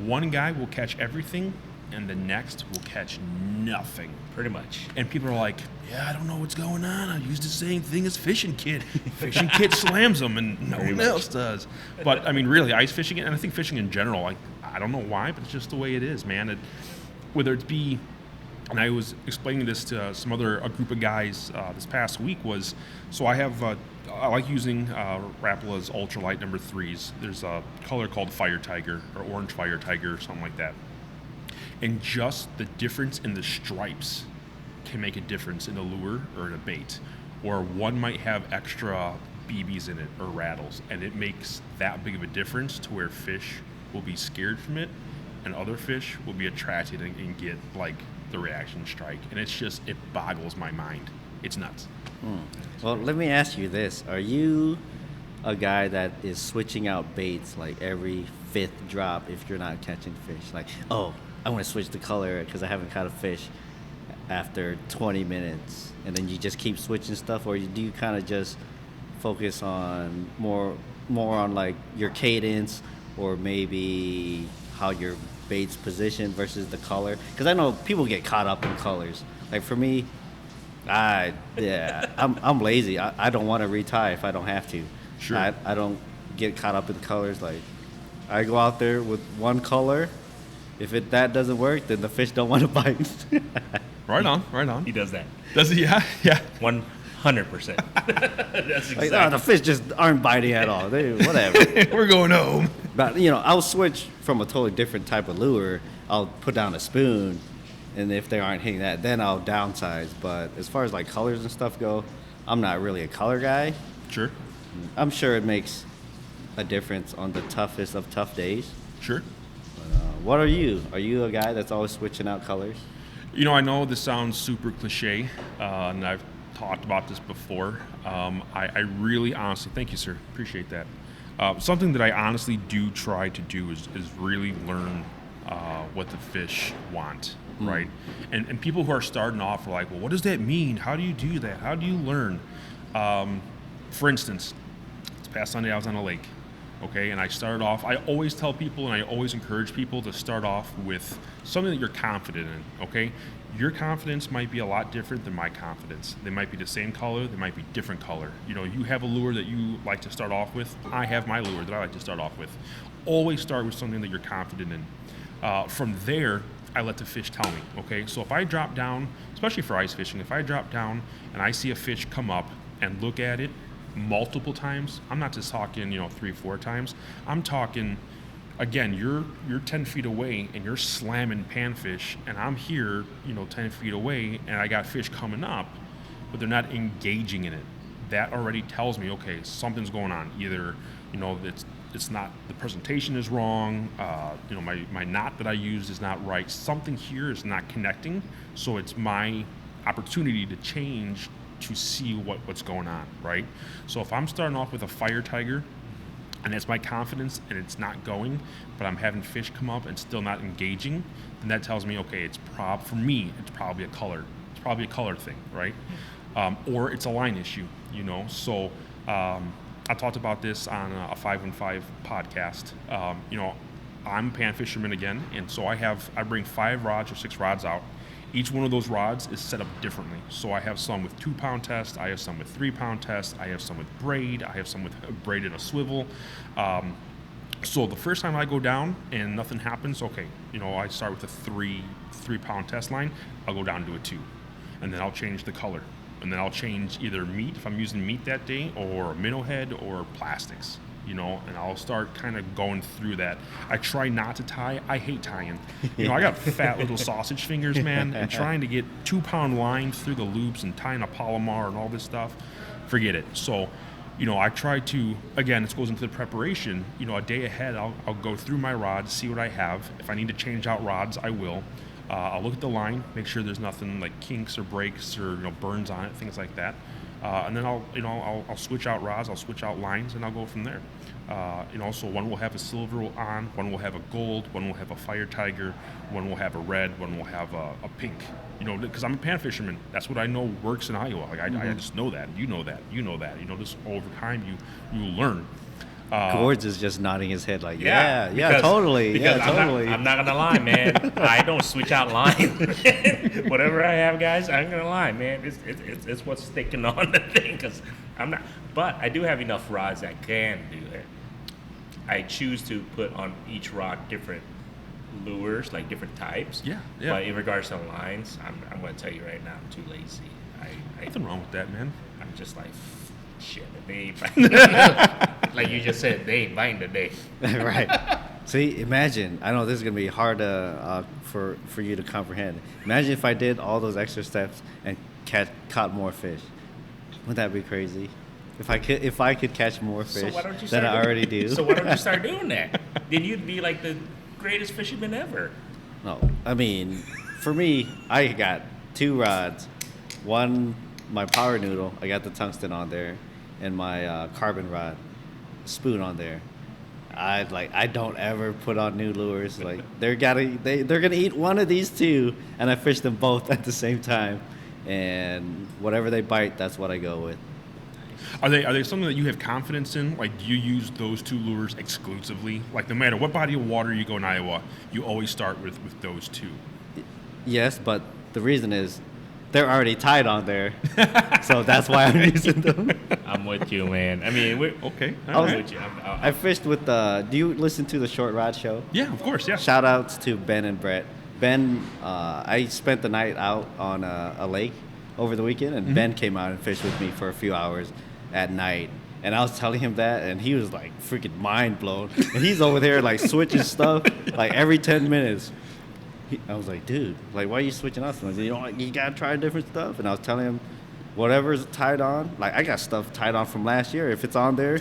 One guy will catch everything, and the next will catch nothing. Pretty much. And people are like, yeah, I don't know what's going on. I use the same thing as Fishing Kit. Fishing Kit slams them, and no one else does. But, I mean, really, ice fishing, and I think fishing in general, like, I don't know why, but it's just the way it is, man. Whether it be, and I was explaining this to a group of guys this past week, was, so I like using Rapala's ultralight number 3s. There's a color called Fire Tiger, or Orange Fire Tiger, or something like that. And just the difference in the stripes can make a difference in a lure or in a bait. Or one might have extra BBs in it or rattles, and it makes that big of a difference to where fish will be scared from it, and other fish will be attracted and get like the reaction strike. And it boggles my mind. It's nuts. Well, let me ask you this. Are you a guy that is switching out baits like every 5th drop if you're not catching fish? Like, I want to switch the color because I haven't caught a fish after 20 minutes, and then you just keep switching stuff, or do you kind of just focus on more on like your cadence, or maybe how your bait's positioned versus the color? Because I know people get caught up in colors. Like for me, I'm lazy. I don't want to retie if I don't have to. Sure. I don't get caught up in colors. Like I go out there with one color. If that doesn't work, then the fish don't want to bite. Right on. He does that. Does he? Yeah. 100%. That's exactly. Like, the fish just aren't biting at all. Whatever. We're going home. But, I'll switch from a totally different type of lure. I'll put down a spoon, and if they aren't hitting that, then I'll downsize. But as far as like colors and stuff go, I'm not really a color guy. Sure. I'm sure it makes a difference on the toughest of tough days. Sure. What are you? Are you a guy that's always switching out colors? I know this sounds super cliche, and I've talked about this before. I really honestly, thank you, sir, appreciate that. Something that I honestly do try to do is really learn what the fish want, right? And people who are starting off are like, well, what does that mean? How do you do that? How do you learn? For instance, this past Sunday I was on a lake. Okay, and I started off, I always tell people and I always encourage people to start off with something that you're confident in, okay? Your confidence might be a lot different than my confidence. They might be the same color, they might be different color. You have a lure that you like to start off with. I have my lure that I like to start off with. Always start with something that you're confident in. From there, I let the fish tell me, okay? So if I drop down, especially for ice fishing, if I drop down and I see a fish come up and look at it multiple times, I'm not just talking, 3-4 times, I'm talking again, you're 10 feet away and you're slamming panfish, and I'm here, 10 feet away, and I got fish coming up, but they're not engaging in it. That already tells me, okay, something's going on. Either, it's not, the presentation is wrong, my knot that I used is not right. Something here is not connecting, so it's my opportunity to change to see what's going on, right? So if I'm starting off with a fire tiger, and it's my confidence and it's not going, but I'm having fish come up and still not engaging, then that tells me, okay, for me, it's probably a color. It's probably a color thing, right? Or it's a line issue, So I talked about this on a 515 podcast. I'm a pan fisherman again, and so I bring 5 rods or 6 rods out. Each one of those rods is set up differently. So I have some with 2-pound test, I have some with 3-pound test, I have some with braid, I have some with braid and a swivel. So the first time I go down and nothing happens, okay, I start with a 3-pound test line, I'll go down to a 2. And then I'll change the color. And then I'll change either meat, if I'm using meat that day, or a minnow head or plastics, and I'll start kind of going through that. I try not to tie. I hate tying. I got fat little sausage fingers, man, and trying to get 2-pound lines through the loops and tying a Palomar and all this stuff, forget it. So, I try to, again, this goes into the preparation, a day ahead, I'll go through my rods, see what I have. If I need to change out rods, I will. I'll look at the line, make sure there's nothing like kinks or breaks or burns on it, things like that. And then I'll switch out rods, I'll switch out lines, and I'll go from there. So one will have a silver on, one will have a gold, one will have a fire tiger, one will have a red, one will have a pink. Because I'm a pan fisherman. That's what I know works in Iowa. Like I just know that. You know that. Just over time you learn. Gord's is just nodding his head like, because, totally. Because yeah, totally. I'm not gonna lie, man. I don't switch out lines. Whatever I have, guys, I'm gonna lie, man. It's what's sticking on the thing. Cause I'm not. But I do have enough rods that can do it. I choose to put on each rod different lures, like different types. Yeah. But in regards to lines, I'm gonna tell you right now, I'm too lazy. Nothing wrong with that, man. I'm just like, shit, they ain't biting. Like you just said, they ain't biting today. Right. See, imagine. I know this is gonna be hard for you to comprehend. Imagine if I did all those extra steps and caught more fish. Wouldn't that be crazy? If I could catch more fish than I already do. So why don't you start doing that? Then you'd be like the greatest fisherman ever. No, I mean, for me, I got 2 rods. One, my power noodle. I got the tungsten on there, and my carbon rod spoon on there. I don't ever put on new lures. Like they're gonna eat one of these 2, and I fish them both at the same time. And whatever they bite, that's what I go with. Are they something that you have confidence in? Like, do you use those 2 lures exclusively? Like, no matter what body of water you go in Iowa, you always start with those 2. Yes, but the reason is they're already tied on there, so that's why I'm using them. I'm with you, man. I mean, okay. I'm with you. I fished with do you listen to the Short Rod Show? Yeah, of course, yeah. Shout outs to Ben and Brett. Ben, I spent the night out on a lake over the weekend, and Ben came out and fished with me for a few hours at night. And I was telling him that, and he was like freaking mind blown. And he's over there like switching stuff like every 10 minutes. I was like, dude, like, why are you switching us? And I said, you gotta try different stuff. And I was telling him, whatever's tied on, like, I got stuff tied on from last year. If it's on there,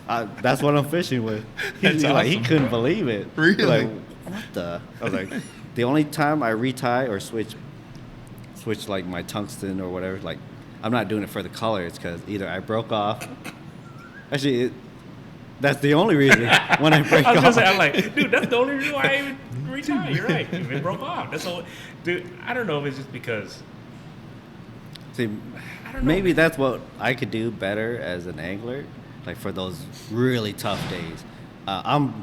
that's what I'm fishing with. He couldn't believe it. Really? Like, what the? I was like, the only time I retie or switch like my tungsten or whatever, like, I'm not doing it for the color. It's because either I broke off. Actually, that's the only reason when I break off. I was gonna say, I'm like, dude, that's the only reason why I even retire. You're right. It broke off. That's all. Dude, I don't know if it's just because. See, maybe that's what I could do better as an angler, like for those really tough days. I'm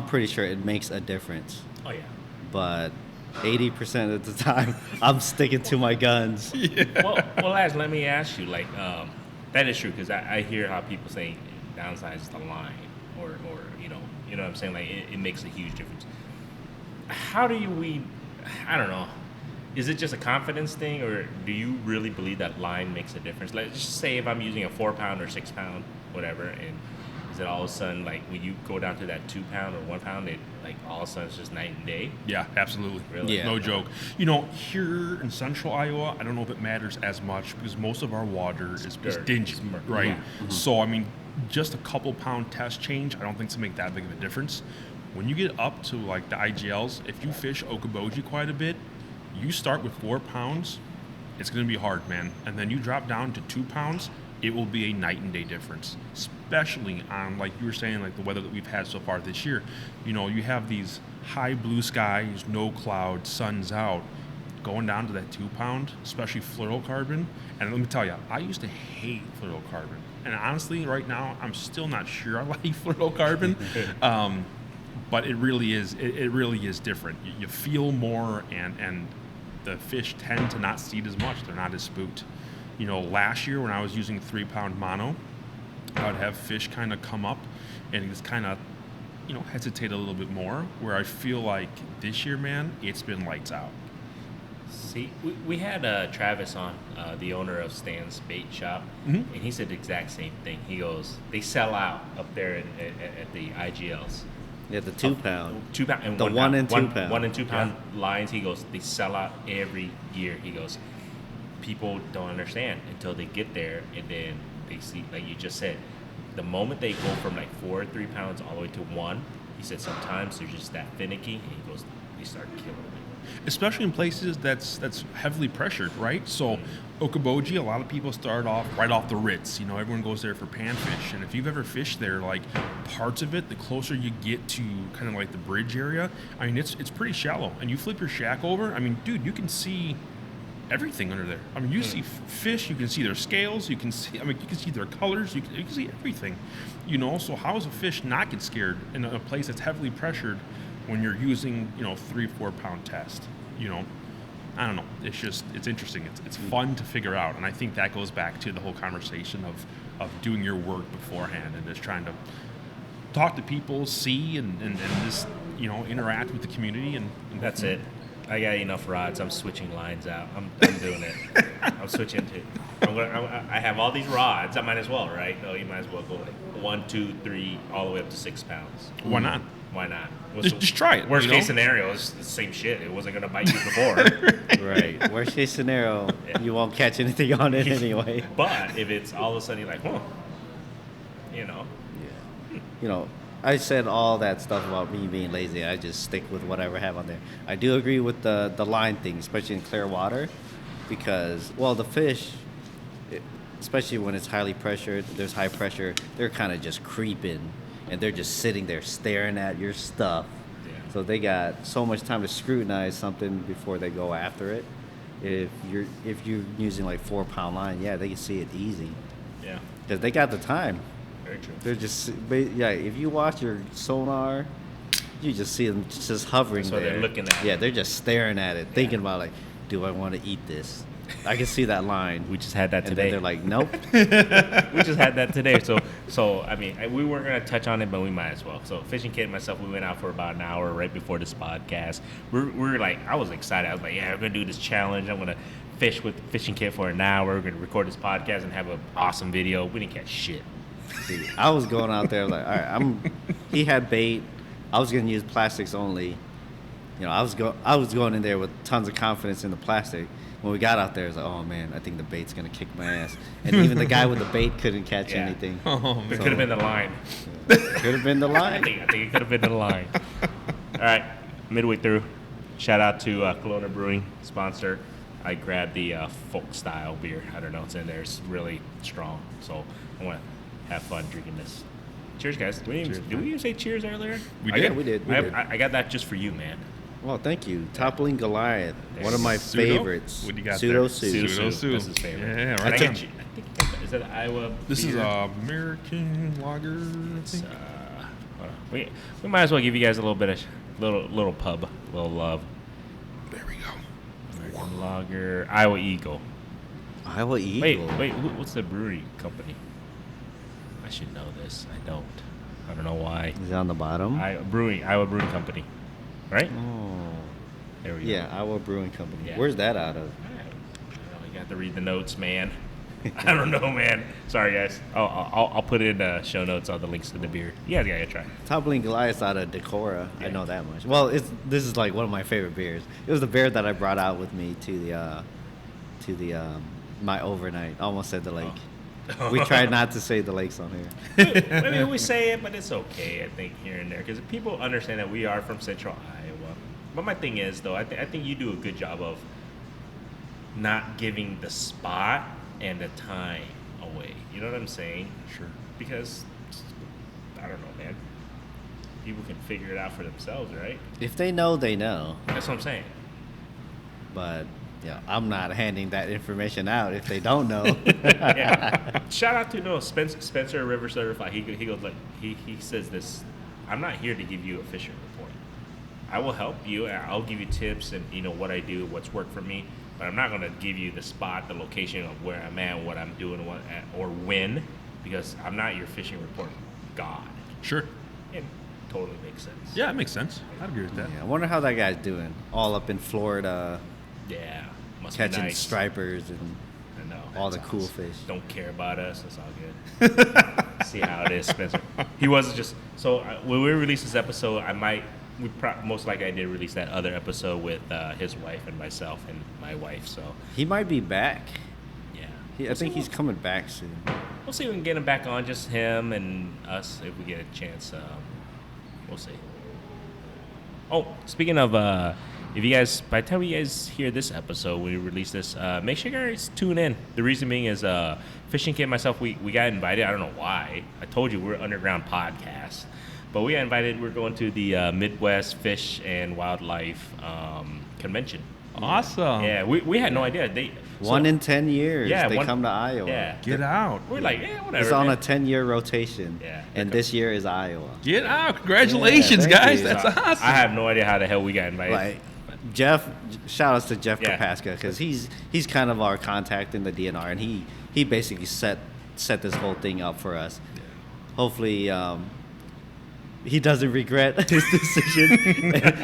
pretty sure it makes a difference. Oh yeah. But 80% of the time, I'm sticking to my guns. Yeah. Well, Laz, let me ask you, like, that is true because I hear how people say downsize the line, or you know what I'm saying, like it makes a huge difference. How do we? I don't know. Is it just a confidence thing, or do you really believe that line makes a difference? Let's just say if I'm using a 4-pound or 6-pound, whatever, and Is it all of a sudden like when you go down to that 2 pound or 1 pound, it like all of a sudden it's just night and day? Yeah, absolutely. Really? Yeah. No joke. You know, here in central Iowa, I don't know if it matters as much because most of our water is dirt. dingy, It's murky. right? Yeah. Mm-hmm. So, I mean, just a couple pound test change, I don't think it's going to make that big of a difference. When you get up to like the IGLs, if you fish Okoboji quite a bit, you start with 4 pounds, it's going to be hard, man. And then you drop down to 2 pounds, it will be a night and day difference, especially on, like you were saying, like the weather that we've had so far this year. You know, you have these high blue skies, no clouds, sun's out, going down to that 2 pound, especially fluorocarbon. And let me tell you, I used to hate fluorocarbon. And honestly, right now, I'm still not sure I like fluorocarbon. But it really is, it really is different. You feel more, and the fish tend to not seed as much. They're not as spooked. You know, last year when I was using 3 pound mono, I would have fish kind of come up and just kind of, you know, hesitate a little bit more, where I feel like this year, man, it's been lights out. See, we had Travis on, the owner of Stan's Bait Shop, Mhm. and he said the exact same thing. He goes, they sell out up there at the IGLs. Yeah, the 2 pound. 2 pound and The 1 1 pound. and 2 pound. 1 and 2 pound lines. He goes, they sell out every year. He goes, people don't understand until they get there, and then they see, like you just said, the moment they go from like 4 or 3 pounds all the way to 1. He said sometimes they're just that finicky, and he goes, they start killing them. Especially in places that's heavily pressured, right? So Okoboji, a lot of people start off right off the Ritz. You know, everyone goes there for panfish, and if you've ever fished there, like parts of it, the closer you get to kind of like the bridge area, I mean, it's pretty shallow. And you flip your shack over, I mean, dude, you can see everything under there. I mean, you see fish, you can see their scales, you can see, I mean, you can see their colors, you can see everything. You know, so how does a fish not get scared in a place that's heavily pressured when you're using, you know, 3-4 pound test? You know, I don't know. It's just, it's interesting. It's fun to figure out. And I think that goes back to the whole conversation of doing your work beforehand and just trying to talk to people, see, and just, you know, interact with the community. And That's it. I got enough rods. I'm switching lines out. I'm doing it. I'm switching to. I have all these rods. I might as well, right? No, you might as well go like 1, 2, 3, all the way up to 6 pounds. Why not? Why not? Just try it. Worst you know? case scenario is the same shit. It wasn't gonna bite you before. Right. Worst case scenario, Yeah. you won't catch anything on it anyway. But if it's all of a sudden you're like, huh, you know, Yeah. You know, I said all that stuff about me being lazy. I just stick with whatever I have on there. I do agree with the line thing, especially in clear water, because, well, the fish, especially when it's highly pressured, there's high pressure, they're kind of just creeping, and they're just sitting there staring at your stuff. Yeah. So they got so much time to scrutinize something before they go after it. If you're using like 4 pound line, yeah, they can see it easy yeah, because they got the time. very true. They're just, yeah. If you watch your sonar, you just see them just hovering That's what there. they're looking at. Yeah, they're just staring at it, thinking about like, do I want to eat this? I can see that line. We just had that and today. then they're like, nope. We just had that today. So I mean, we weren't gonna touch on it, but we might as well. So Fishing Kit and myself, we went out for about an hour right before this podcast. We're like, I was excited. I was like, yeah, we're gonna do this challenge. I'm gonna fish with Fishing Kit for an hour. We're gonna record this podcast and have an awesome video. We didn't catch shit. See, I was going out there like, all right, he had bait. I was gonna use plastics only. You know, I was going in there with tons of confidence in the plastic. When we got out there, it was like, oh man, I think the bait's gonna kick my ass. And even the guy with the bait couldn't catch Yeah. anything. Oh, It man. could have been the line. Could have been the I line. think it could have been the line. All right, midway through. Shout out to Kalona Brewing, sponsor. I grabbed the folk style beer. I don't know what's in there. It's really strong. So I want to have fun drinking this. Cheers, guys. Did we even say cheers earlier? We I did. got- We did. I got that just for you, man. Well, thank you. Toppling Goliath, one of my Pseudo? favorites. What do you got Pseudo there? Sue. Pseudo. That's his favorite. Yeah, And right I on. think is that Iowa? This is beer? American lager, I It's, think. hold on. We might as well give you guys a little bit of little pub, little love. There we go. American Lager, Iowa Eagle. Iowa Eagle. Wait, what's the brewery company? I should know this. I don't. I don't know why. Is it on the bottom? Iowa Brewing Company, right? Oh. There we go. Yeah, Iowa Brewing Company. Yeah. Where's that out of? I got to read the notes, man. I don't know, man. Sorry, guys. I'll put in show notes on the links to the beer. You guys gotta try. Toppling Goliath's out of Decorah. Yeah. I know that much. Well, this is like one of my favorite beers. It was the beer that I brought out with me to the my overnight. Almost said the lake. We try not to say the lakes on here. I mean, we say it, but it's okay, I think, here and there. Because people understand that we are from Central Iowa. But my thing is, though, I think you do a good job of not giving the spot and the time away. You know what I'm saying? Sure. Because, I don't know, man. People can figure it out for themselves, right? If they know, they know. That's what I'm saying. But yeah, I'm not handing that information out if they don't know. Yeah. Shout out to Spencer River Certified. He goes like he says this. I'm not here to give you a fishing report. I will help you. I'll give you tips and what I do, what's worked for me. But I'm not going to give you the spot, the location of where I'm at, what I'm doing, or when, because I'm not your fishing report god. Sure. It totally makes sense. Yeah, it makes sense. I'd agree with that. Yeah, I wonder how that guy's doing. All up in Florida, Yeah. Must catching be nice. stripers and I know. all the That's cool awesome. fish. Don't care about us. That's all good. See how it is, Spencer. He wasn't just so when we release this episode, most likely I did release that other episode with his wife and myself and my wife. So He might be back. yeah, I think he's coming back soon. we'll see if we can get him back on, just him and us if we get a chance. We'll see. Oh, speaking of, if you guys, by the time you guys hear this episode, when we release this, make sure you guys tune in. The reason being is, Fishing Kid and myself, we got invited. I don't know why. I told you we're an underground podcast. But we got invited. We're going to the Midwest Fish and Wildlife Convention. Awesome. Yeah, we had no idea. One in 10 years, Yeah, they one- come to Iowa. Yeah. Get out. We're like, yeah, whatever. It's on man. a 10-year rotation. Yeah. And this year is Iowa. Get out. Congratulations, Yeah, thank guys. you. That's awesome. I have no idea how the hell we got invited. Like Jeff, shout outs to Jeff Yeah. Kapaska, because he's kind of our contact in the DNR, and he basically set this whole thing up for us. Hopefully, he doesn't regret his decision.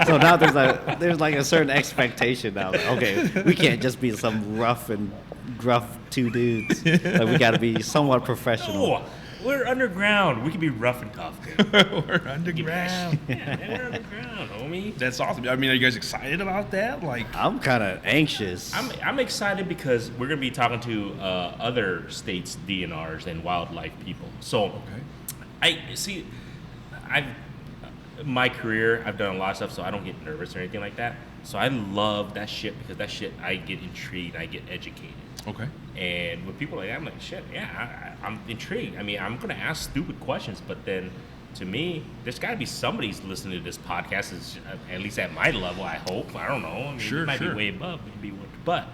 So now there's like a certain expectation now. Like, okay, we can't just be some rough and gruff two dudes. Like, we got to be somewhat professional. Oh, we're underground. We can be rough and tough, dude. We're underground. Yeah, man, we're underground, homie. That's awesome. I mean, are you guys excited about that? Like, I'm kind of anxious. I'm excited because we're gonna be talking to other states' DNRs and wildlife people. So, I see. My career, I've done a lot of stuff, so I don't get nervous or anything like that. So I love that shit because that shit, I get intrigued, I get educated. okay. And with people like that, I'm like, shit, yeah, I'm intrigued. I mean, I'm going to ask stupid questions, but then to me, there's got to be somebody's listening to this podcast, at least at my level, I hope. I don't know. I mean, Sure, it might sure. be way above, maybe, but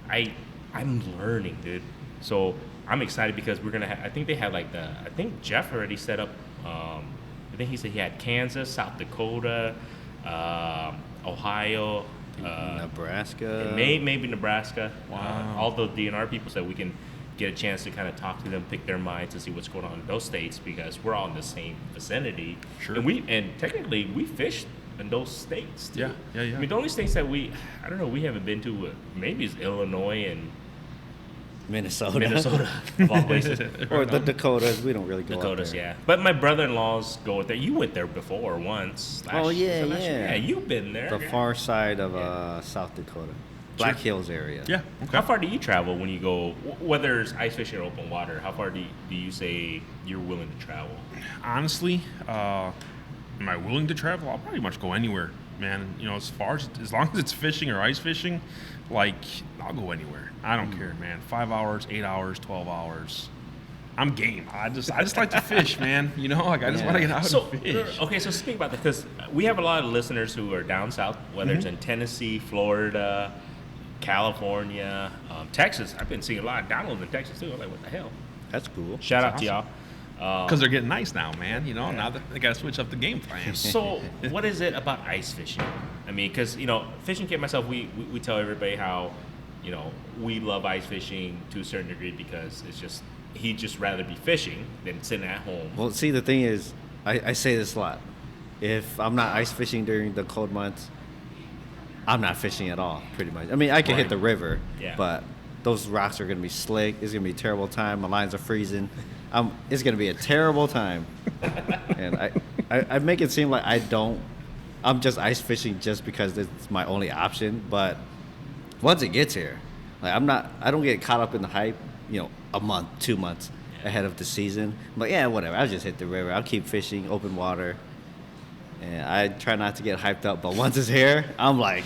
I'm learning, dude. So I'm excited because we're going to I think they have like I think Jeff already set up, I think he said he had Kansas, South Dakota, Ohio, Nebraska. maybe Nebraska. Wow. All the DNR people said we can get a chance to kind of talk to them, pick their minds, and see what's going on in those states because we're all in the same vicinity. Sure. And technically we fish in those states too. Yeah. I mean, the only states that we haven't been to maybe is Illinois and Minnesota of all places. Or the Dakotas. We don't really go Dakotas, up there. yeah. But my brother-in-laws go there. You went there before once. Oh, yeah, last year. yeah. Yeah, you've been there. The yeah. far side of South Dakota. Black Hills area. Yeah. How far do you travel when you go, whether it's ice fishing or open water? How far do you say you're willing to travel? Honestly, am I willing to travel? I'll pretty much go anywhere, man. You know, as long as it's fishing or ice fishing, like I'll go anywhere. I don't care, man. 5 hours, 8 hours, 12 hours. I'm game. I just like to fish, man. You know, like I just want to get out and fish. Okay, so speak about that because we have a lot of listeners who are down south, whether it's in Tennessee, Florida, California, Texas. I've been seeing a lot of downloads in Texas too. I'm like, what the hell? That's cool. Shout out That's to y'all. Because they're getting nice now, man. You know, now that they got to switch up the game plan. So, what is it about ice fishing? I mean, because Fishing Kid and myself, we tell everybody how, we love ice fishing to a certain degree because he'd just rather be fishing than sitting at home. Well, see, the thing is, I say this a lot. If I'm not ice fishing during the cold months, I'm not fishing at all, pretty much. I mean, I can hit the river, Yeah. but those rocks are gonna be slick. It's gonna be a terrible time. My lines are freezing. It's gonna be a terrible time. And I make it seem like I'm just ice fishing just because it's my only option. But once it gets here, like I don't get caught up in the hype, a month, 2 months ahead of the season. But yeah, whatever. I'll just hit the river. I'll keep fishing, open water. And I try not to get hyped up. But once it's here, I'm like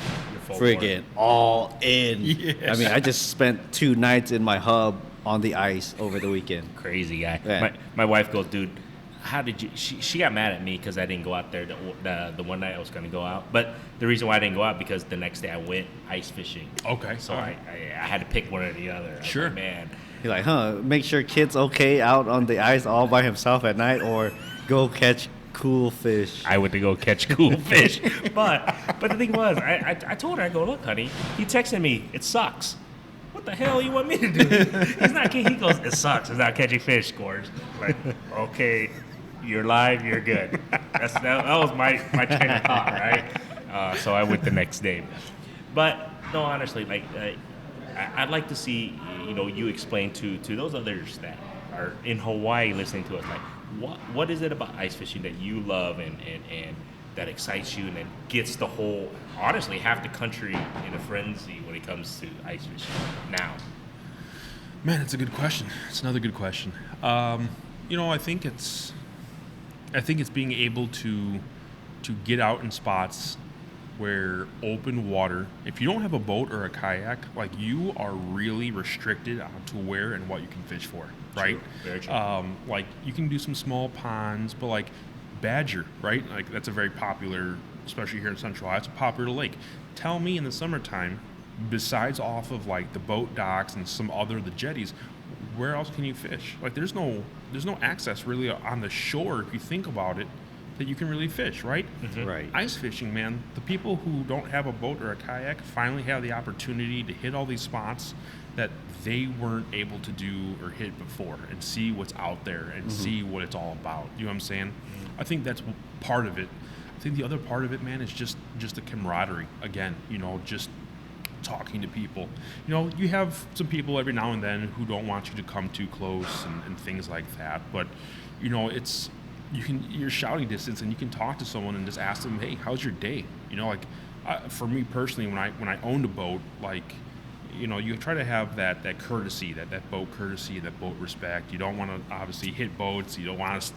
friggin' all in. Yes. I mean, I just spent 2 nights in my hub on the ice over the weekend. Crazy guy. Yeah. My wife goes, dude, how did you? She got mad at me because I didn't go out there the one night I was going to go out. But the reason why I didn't go out because the next day I went ice fishing. Okay. So All right. I had to pick one or the other. I was Sure. like, man. You're like, make sure kid's okay out on the ice all by himself at night, or go catch cool fish. I went to go catch cool fish. But the thing was, I told her, I go, look, honey, he texted me, it sucks. What the hell you want me to do? He's not. He goes, it sucks. It's not catching fish, scores. Like, okay, you're live, you're good. That was my train of thought, right? So I went the next day. But no, honestly, like I'd like to see you explain to those others that are in Hawaii listening to us, like what is it about ice fishing that you love and that excites you and that gets the whole, honestly, half the country in a frenzy when it comes to ice fishing now? Man, it's a good question. It's another good question. I think it's being able to get out in spots where open water, if you don't have a boat or a kayak, like you are really restricted onto where and what you can fish for, right? True. Very true. Like you can do some small ponds, but like badger, right? Like that's a very popular, especially here in Central Ohio, it's a popular lake. Tell me in the summertime, besides off of like the boat docks and some other the jetties, where else can you fish? Like there's no access really on the shore if you think about it that you can really fish, right? Mm-hmm. Right. Ice fishing, man, the people who don't have a boat or a kayak finally have the opportunity to hit all these spots that they weren't able to do or hit before and see what's out there and see what it's all about. You know what I'm saying? I think that's part of it. I think the other part of it, man, is just the camaraderie. Again, just talking to people. You have some people every now and then who don't want you to come too close and things like that. But, you're shouting distance and you can talk to someone and just ask them, hey, how's your day? For me personally, when I owned a boat, like, you try to have that courtesy, that boat courtesy, that boat respect. You don't want to obviously hit boats. You don't want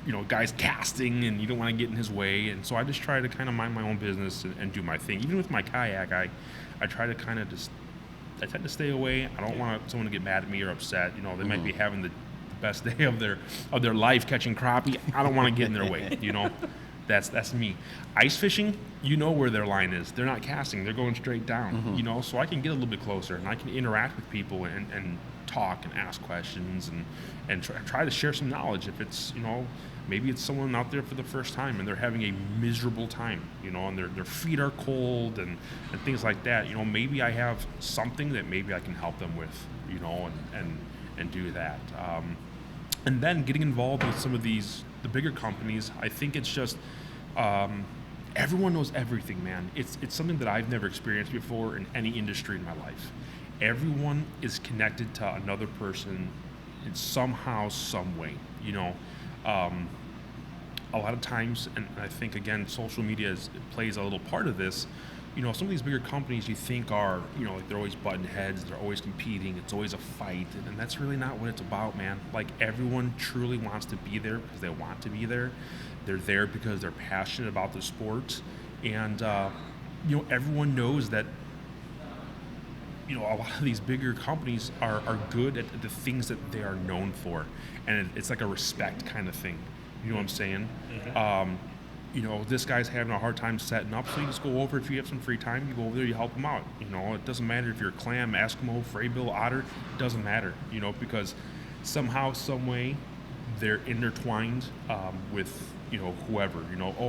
to, guys casting, and you don't want to get in his way. And so I just try to kind of mind my own business and do my thing. Even with my kayak, I try to kind of I tend to stay away. I don't want someone to get mad at me or upset. They might be having the best day of their life catching crappie. I don't want to get in their way. That's me. Ice fishing, where their line is. They're not casting. They're going straight down. So I can get a little bit closer and I can interact with people and talk and ask questions and try to share some knowledge. If it's maybe it's someone out there for the first time and they're having a miserable time, and their feet are cold and things like that. Maybe I have something that maybe I can help them with, and do that. And then getting involved with some of the bigger companies, I think it's just everyone knows everything, man. It's something that I've never experienced before in any industry in my life. Everyone is connected to another person in somehow, some way. A lot of times, and I think again, social media plays a little part of this. Some of these bigger companies you think are, like they're always button heads, they're always competing, it's always a fight, and that's really not what it's about, man. Like everyone truly wants to be there because they want to be there. They're there because they're passionate about the sport, and everyone knows that. A lot of these bigger companies are good at the things that they are known for, and it's like a respect kind of thing. You know what I'm saying? Mm-hmm. This guy's having a hard time setting up, so you just go over. If you have some free time, you go over there, you help him out. It doesn't matter if you're a clam, Eskimo, fraybill, otter. It doesn't matter, because somehow, some way, they're intertwined with whoever.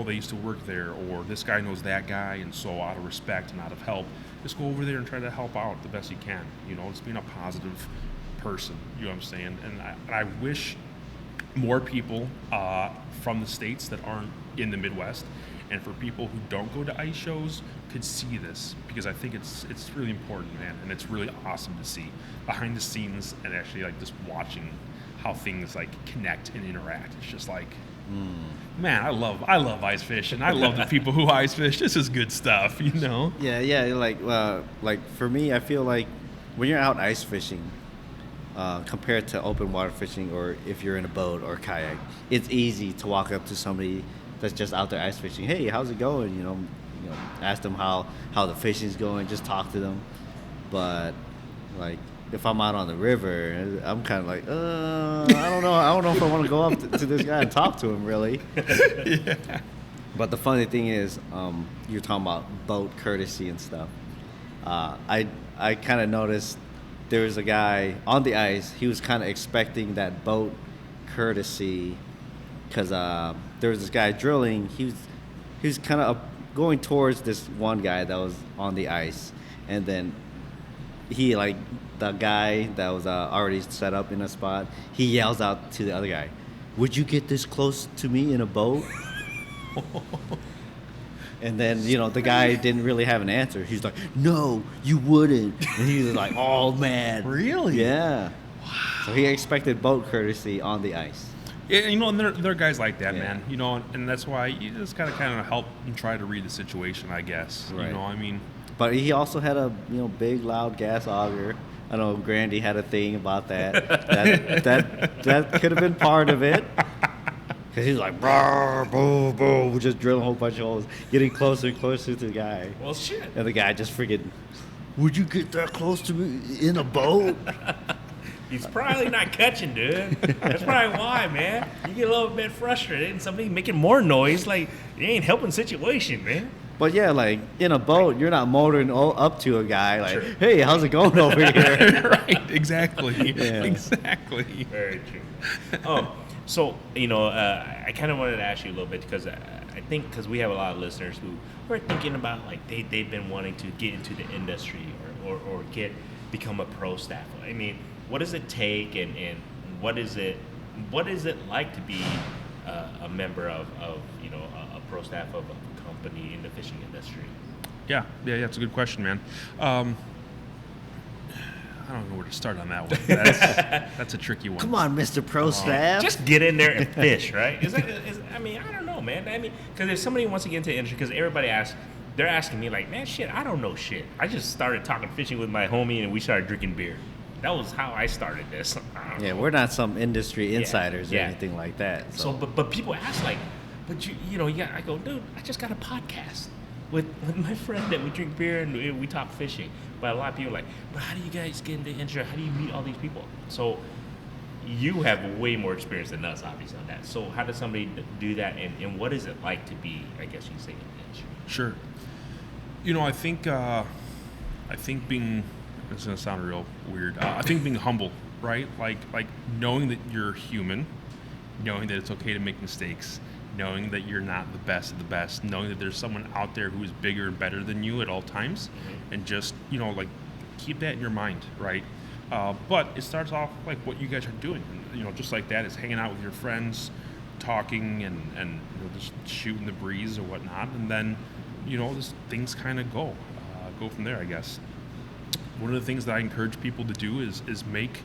They used to work there, or this guy knows that guy, and so out of respect and out of help, just go over there and try to help out the best you can. Just being a positive person. You know what I'm saying? And I wish more people from the states that aren't in the Midwest and for people who don't go to ice shows could see this, because I think it's really important, man, and it's really awesome to see behind the scenes and actually like just watching how things like connect and interact. It's just like, man, I love ice fishing. I love the people who ice fish. This is good stuff, you know? Yeah. Like for me, I feel like when you're out ice fishing, compared to open water fishing, or if you're in a boat or kayak, it's easy to walk up to somebody that's just out there ice fishing. Hey, how's it going? You know, ask them how the fishing's going. Just talk to them. But like, if I'm out on the river, I'm kind of like, I don't know if I want to go up to this guy and talk to him, really. Yeah. But the funny thing is, you're talking about boat courtesy and stuff. I kind of noticed there was a guy on the ice. He was kind of expecting that boat courtesy, because there was this guy drilling. He was kind of going towards this one guy that was on the ice, and then he, like, the guy that was already set up in a spot, he yells out to the other guy, "Would you get this close to me in a boat?" And then, the guy didn't really have an answer. He's like, "No, you wouldn't." And he was like, "Oh, man." Really? Yeah. Wow. So he expected boat courtesy on the ice. Yeah, and there are guys like that, Yeah. man. And that's why you just gotta kind of help and try to read the situation, I guess. Right. I mean. But he also had a big loud gas auger. I know Grandy had a thing about that. that could have been part of it. Because he's like, "Brr, boo, boo," we're just drilling a whole bunch of holes, getting closer and closer to the guy. Well, shit. And the guy just freaking, "Would you get that close to me in a boat?" He's probably not catching, dude. That's probably why, man. You get a little bit frustrated and somebody making more noise, like, you ain't helping the situation, man. But yeah, like, in a boat, you're not motoring up to a guy like, Sure. "Hey, how's it going over here?" Right, exactly. Yeah. Exactly. Very true. So, I kind of wanted to ask you a little bit, because I think because we have a lot of listeners who are thinking about, like, they've been wanting to get into the industry or become a pro staff. I mean, what does it take, and what is it like to be a member of a pro staff of a company in the fishing industry? Yeah, it's a good question, man. I don't know where to start on that one. That's a tricky one. Come on, Mr. Pro Staff. Just get in there and fish, right? I don't know, man. Because if somebody wants to get into the industry, because everybody they're asking me, like, "Man, shit, I don't know shit. I just started talking fishing with my homie, and we started drinking beer. That was how I started this." Yeah, we're not some industry insiders or yeah. anything like that. So, but people ask, like, "But I go, dude, I just got a podcast with my friend that we drink beer and we talk fishing." But a lot of people are like, "But how do you guys get into the industry? How do you meet all these people?" So you have way more experience than us, obviously, on that. So how does somebody do that, and what is it like to be, I guess you say, in the industry? Sure. I think being, it's gonna sound real weird. I think being humble, right? Like knowing that you're human, knowing that it's okay to make mistakes, knowing that you're not the best of the best, knowing that there's someone out there who is bigger and better than you at all times, and just keep that in your mind, right? But it starts off like what you guys are doing, just like that. It's hanging out with your friends, talking and just shooting the breeze or whatnot, and then just things kind of go from there, I guess. One of the things that I encourage people to do is make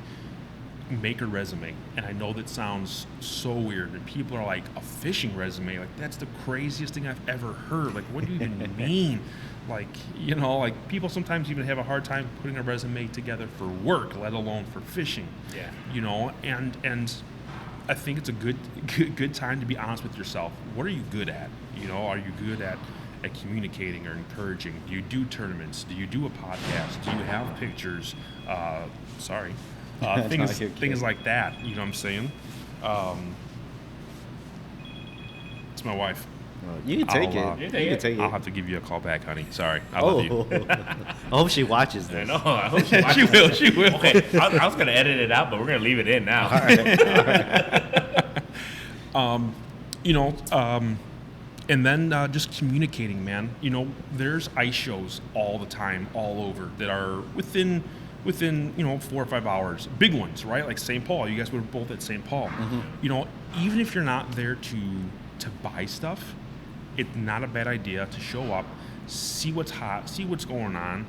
a resume. And I know that sounds so weird, and people are like, "A fishing resume? Like, that's the craziest thing I've ever heard. Like, what do you even mean?" Like, people sometimes even have a hard time putting a resume together for work, let alone for fishing. Yeah. And I think it's a good time to be honest with yourself. What are you good at? Are you good at communicating or encouraging? Do you do tournaments? Do you do a podcast? Do you have pictures? Things like that. You know what I'm saying? It's my wife. You can take it. You can take it. I'll have to give you a call back, honey. Sorry. I love you. I hope she watches this. I know. I hope she watches She will. Okay, I was going to edit it out, but we're going to leave it in now. All right. And then just communicating, man. There's ice shows all the time, all over, that are within 4 or 5 hours. Big ones, right? Like St. Paul. You guys were both at St. Paul. Mm-hmm. Even if you're not there to buy stuff, it's not a bad idea to show up, see what's hot, see what's going on.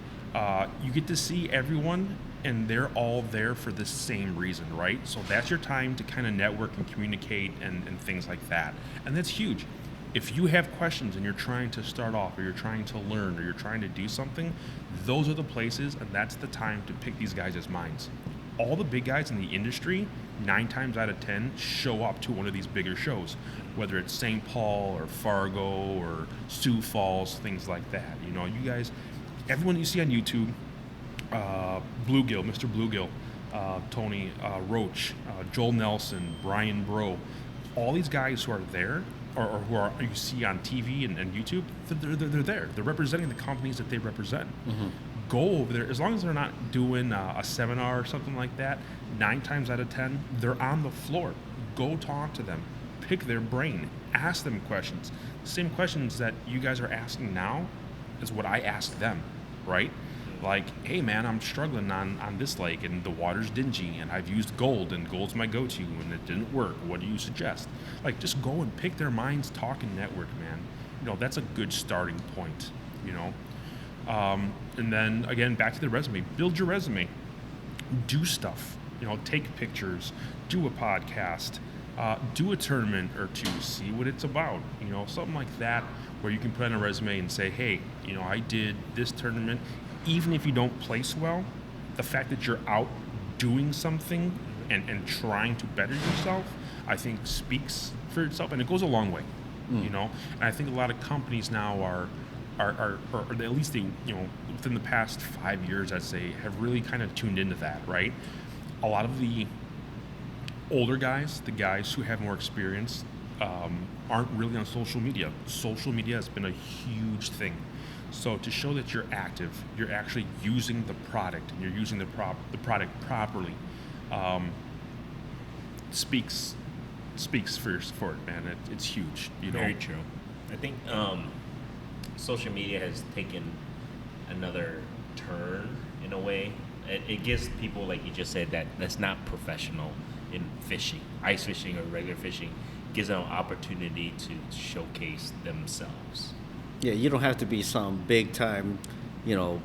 You get to see everyone, and they're all there for the same reason, right? So that's your time to kind of network and communicate and things like that. And that's huge. If you have questions and you're trying to start off, or you're trying to learn, or you're trying to do something, those are the places, and that's the time to pick these guys as minds. All the big guys in the industry, 9 times out of 10, show up to one of these bigger shows, whether it's St. Paul or Fargo or Sioux Falls, things like that. You know, you guys, everyone you see on YouTube, Bluegill, Mr. Bluegill, Tony Roach, Joel Nelson, Brian Bro, all these guys who are there, or who are you see on TV and YouTube, they're there. They're representing the companies that they represent. Mm-hmm. Go over there, as long as they're not doing a seminar or something like that. 9 times out of 10, they're on the floor. Go talk to them, pick their brain, ask them questions. Same questions that you guys are asking now is what I asked them, right? Like, hey man, I'm struggling on this lake and the water's dingy and I've used gold and gold's my go-to and it didn't work. What do you suggest? Like, just go and pick their minds, talk and network, man. You know, that's a good starting point, you know? And then again, back to the resume, build your resume, do stuff, you know, take pictures, do a podcast, do a tournament or two, see what it's about, you know, something like that, where you can put on a resume and say, hey, you know, I did this tournament. Even if you don't place well, the fact that you're out doing something and trying to better yourself, I think speaks for itself, and it goes a long way, you know. And I think a lot of companies now are or at least they, you know, within the past 5 years, I'd say, have really kind of tuned into that, right? A lot of the older guys, the guys who have more experience, aren't really on social media. Social media has been a huge thing. So to show that you're active, you're actually using the product, and you're using the product properly, speaks for it, man. It's huge, you know. Very true. I think social media has taken another turn in a way. It gives people, like you just said, that's not professional in fishing, ice fishing or regular fishing, gives them an opportunity to showcase themselves. Yeah, you don't have to be some big time, you know,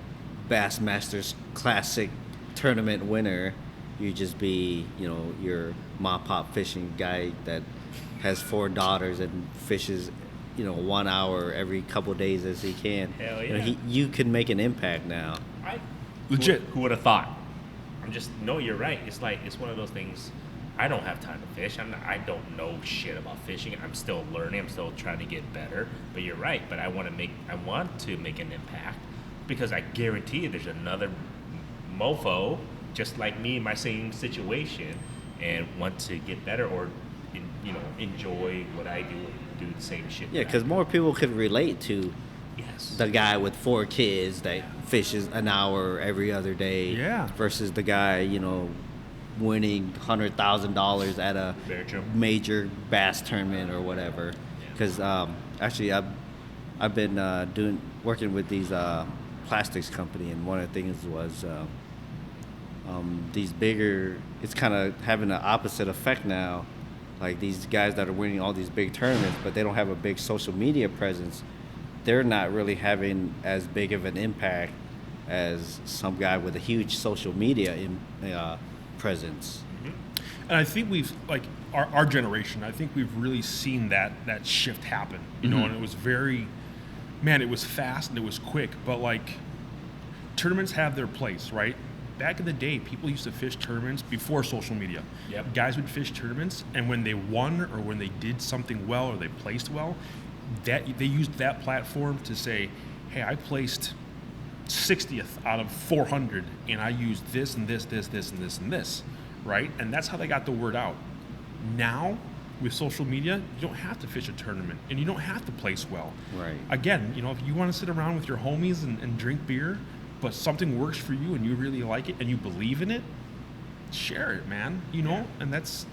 Bassmasters Classic tournament winner. You just be, you know, your mom pop fishing guy that has 4 daughters and fishes, you know, 1 hour every couple of days as he can. Hell yeah. You know, you can make an impact now. Legit. Who would have thought? No, you're right. It's like, it's one of those things. I don't have time to fish. I don't know shit about fishing. I'm still learning. I'm still trying to get better. But you're right. But I want to make an impact, because I guarantee you there's another mofo just like me in my same situation and want to get better, or you know, enjoy what I do the same shit. Yeah, because more people could relate to yes, the guy with 4 kids that fishes an hour every other day, Yeah. versus the guy, you know, winning $100,000 at a Very true. major bass tournament or whatever. Because actually, I've been working with these plastics company, and one of the things was these bigger. It's kind of having an opposite effect now. Like, these guys that are winning all these big tournaments, but they don't have a big social media presence. They're not really having as big of an impact as some guy with a huge social media presence. And I think we've, like, our generation, I think we've really seen that shift happen, you know, and it was very, man, it was fast and it was quick, but, like, tournaments have their place, right? Back in the day, people used to fish tournaments before social media. Yep. Guys would fish tournaments, and when they won or when they did something well or they placed well, that they used that platform to say, hey, I placed 60th out of 400, and I used this and this, this, this, and this, and this, right? And that's how they got the word out. Now, with social media, you don't have to fish a tournament, and you don't have to place well. Right. Again, you know, if you want to sit around with your homies and drink beer, but something works for you and you really like it and you believe in it, share it, man, you know? And that's,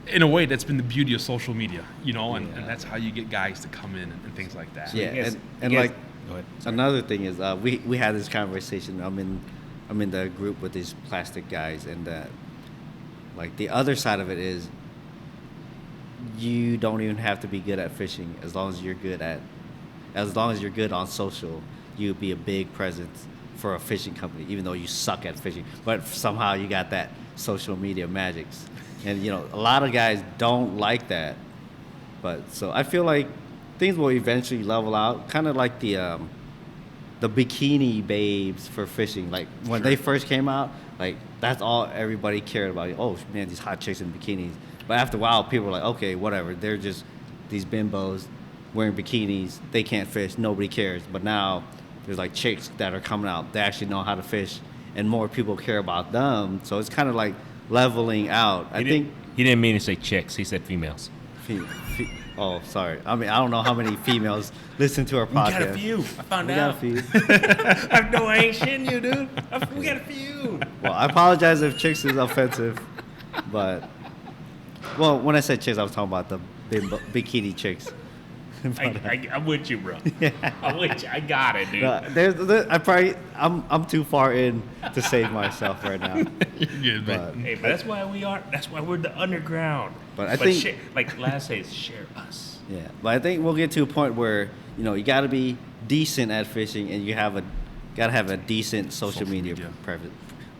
in a way, that's been the beauty of social media, you know, and that's how you get guys to come in and things like that. Yeah, Yes, and yes. like, Go ahead. another thing is we had this conversation. I'm in the group with these plastic guys, and like, the other side of it is, you don't even have to be good at fishing as long as you're good on social. You'd be a big presence for a fishing company, even though you suck at fishing. But somehow you got that social media magics, and you know a lot of guys don't like that. But so I feel like things will eventually level out, kind of like the bikini babes for fishing. Like when they first came out, like that's all everybody cared about. Oh man, these hot chicks in bikinis. But after a while, people were like, okay, whatever. They're just these bimbos wearing bikinis. They can't fish. Nobody cares. But now there's like chicks that are coming out. They actually know how to fish, and more people care about them. So it's kind of like leveling out. I think he didn't mean to say chicks. He said females. Oh, sorry. I mean, I don't know how many females listen to our podcast. We got a few. I found out. We got a few. No, I ain't shitting you, dude. We got a few. Well, I apologize if chicks is offensive, but well, when I said chicks, I was talking about the bikini chicks. I'm with you, bro. I'm with you. I got it, dude. I'm too far in to save myself right now. You're good, man. Hey, but that's why we are. That's why we're the underground. But I think, like Laz says, share us. Yeah, but I think we'll get to a point where you know you got to be decent at fishing, and you gotta have a decent social media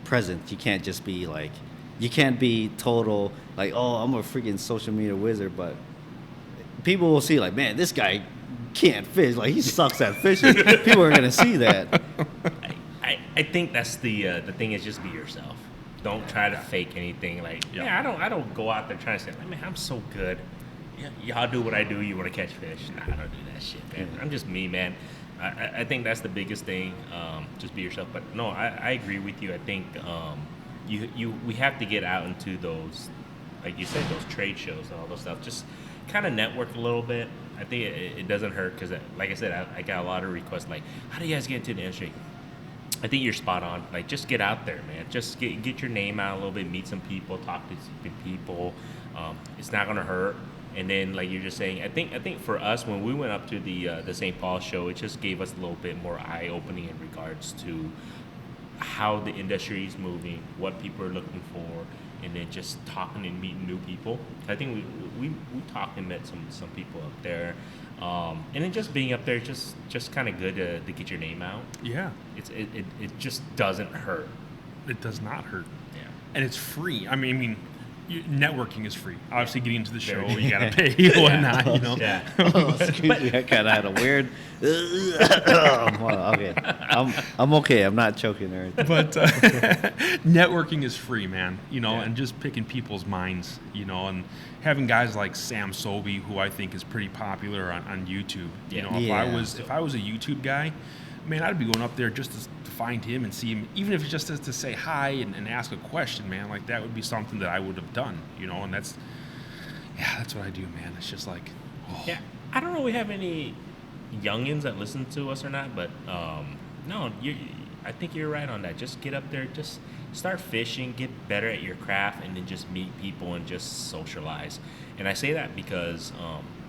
presence. You can't just be like, you can't be total like, oh, I'm a freaking social media wizard, but people will see like, man, this guy can't fish. Like he sucks at fishing. People are gonna see that. I think that's the thing is just be yourself. Don't try to fake anything. Like, I don't go out there trying to say, like, man, I'm so good. Y'all do what I do. You want to catch fish? Nah, I don't do that shit, man. I'm just me, man. I think that's the biggest thing. Just be yourself. But no, I agree with you. I think we have to get out into those, like you said, those trade shows and all those stuff. Just kind of network a little bit. I think it doesn't hurt because, like I said, I got a lot of requests like, how do you guys get into the industry? I think you're spot on. Like, just get out there, man. Just get your name out a little bit, meet some people, talk to some people. It's not gonna hurt. And then, like you're just saying, I think for us, when we went up to the St. Paul show, it just gave us a little bit more eye-opening in regards to how the industry is moving, what people are looking for, and then just talking and meeting new people. I think we talked and met some people up there, and then just being up there, just kind of good to get your name out. Yeah, it just doesn't hurt. It does not hurt. Yeah, and it's free. I mean. Networking is free. Obviously, getting into the show, you gotta pay or not, you know. Yeah. Excuse me, I kind of had a weird. Well, okay, I'm okay. I'm not choking or anything. But networking is free, man. You know, and just picking people's minds, you know, and having guys like Sam Sobey, who I think is pretty popular on YouTube. You know, if I was a YouTube guy, man, I'd be going up there just to find him and see him, even if it's just to say hi and ask a question, man. Like, that would be something that I would have done, you know, and that's what I do, man. It's just like, Yeah, I don't know if we have any youngins that listen to us or not, but no, I think you're right on that. Just get up there, just start fishing, get better at your craft, and then just meet people and just socialize. And I say that because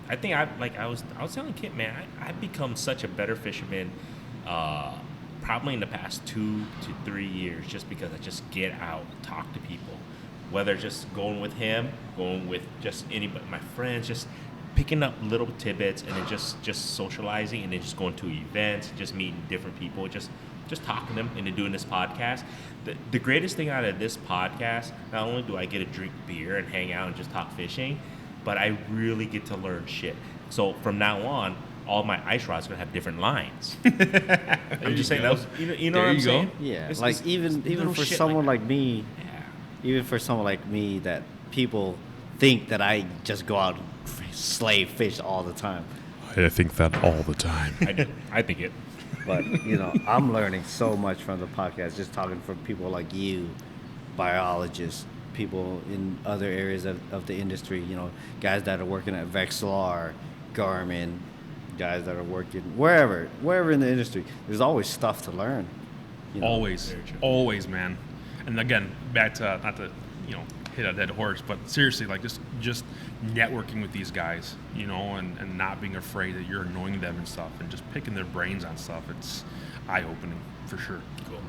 I think I was telling Kit, man, I've become such a better fisherman probably in the past 2 to 3 years, just because I just get out and talk to people, whether just going with him, going with just anybody, my friends, just picking up little tidbits and then just socializing, and then just going to events, just meeting different people, just talking to them, and then doing this podcast. The greatest thing out of this podcast, not only do I get to drink beer and hang out and just talk fishing, but I really get to learn shit. So from now on, all my ice rods are gonna have different lines. I'm just saying that was, you know what I'm saying? Yeah, it's like even for someone like me, even for someone like me, that people think that I just go out and slay fish all the time. I think that all the time. I think it. But you know, I'm learning so much from the podcast, just talking from people like you, biologists, people in other areas of the industry. You know, guys that are working at Vexilar, Garmin, guys that are working wherever in the industry. There's always stuff to learn. You know? Always, man. And again, back to, not to, you know, hit a dead horse, but seriously, like just networking with these guys, you know, and not being afraid that you're annoying them and stuff, and just picking their brains on stuff. It's eye-opening for sure. Cool.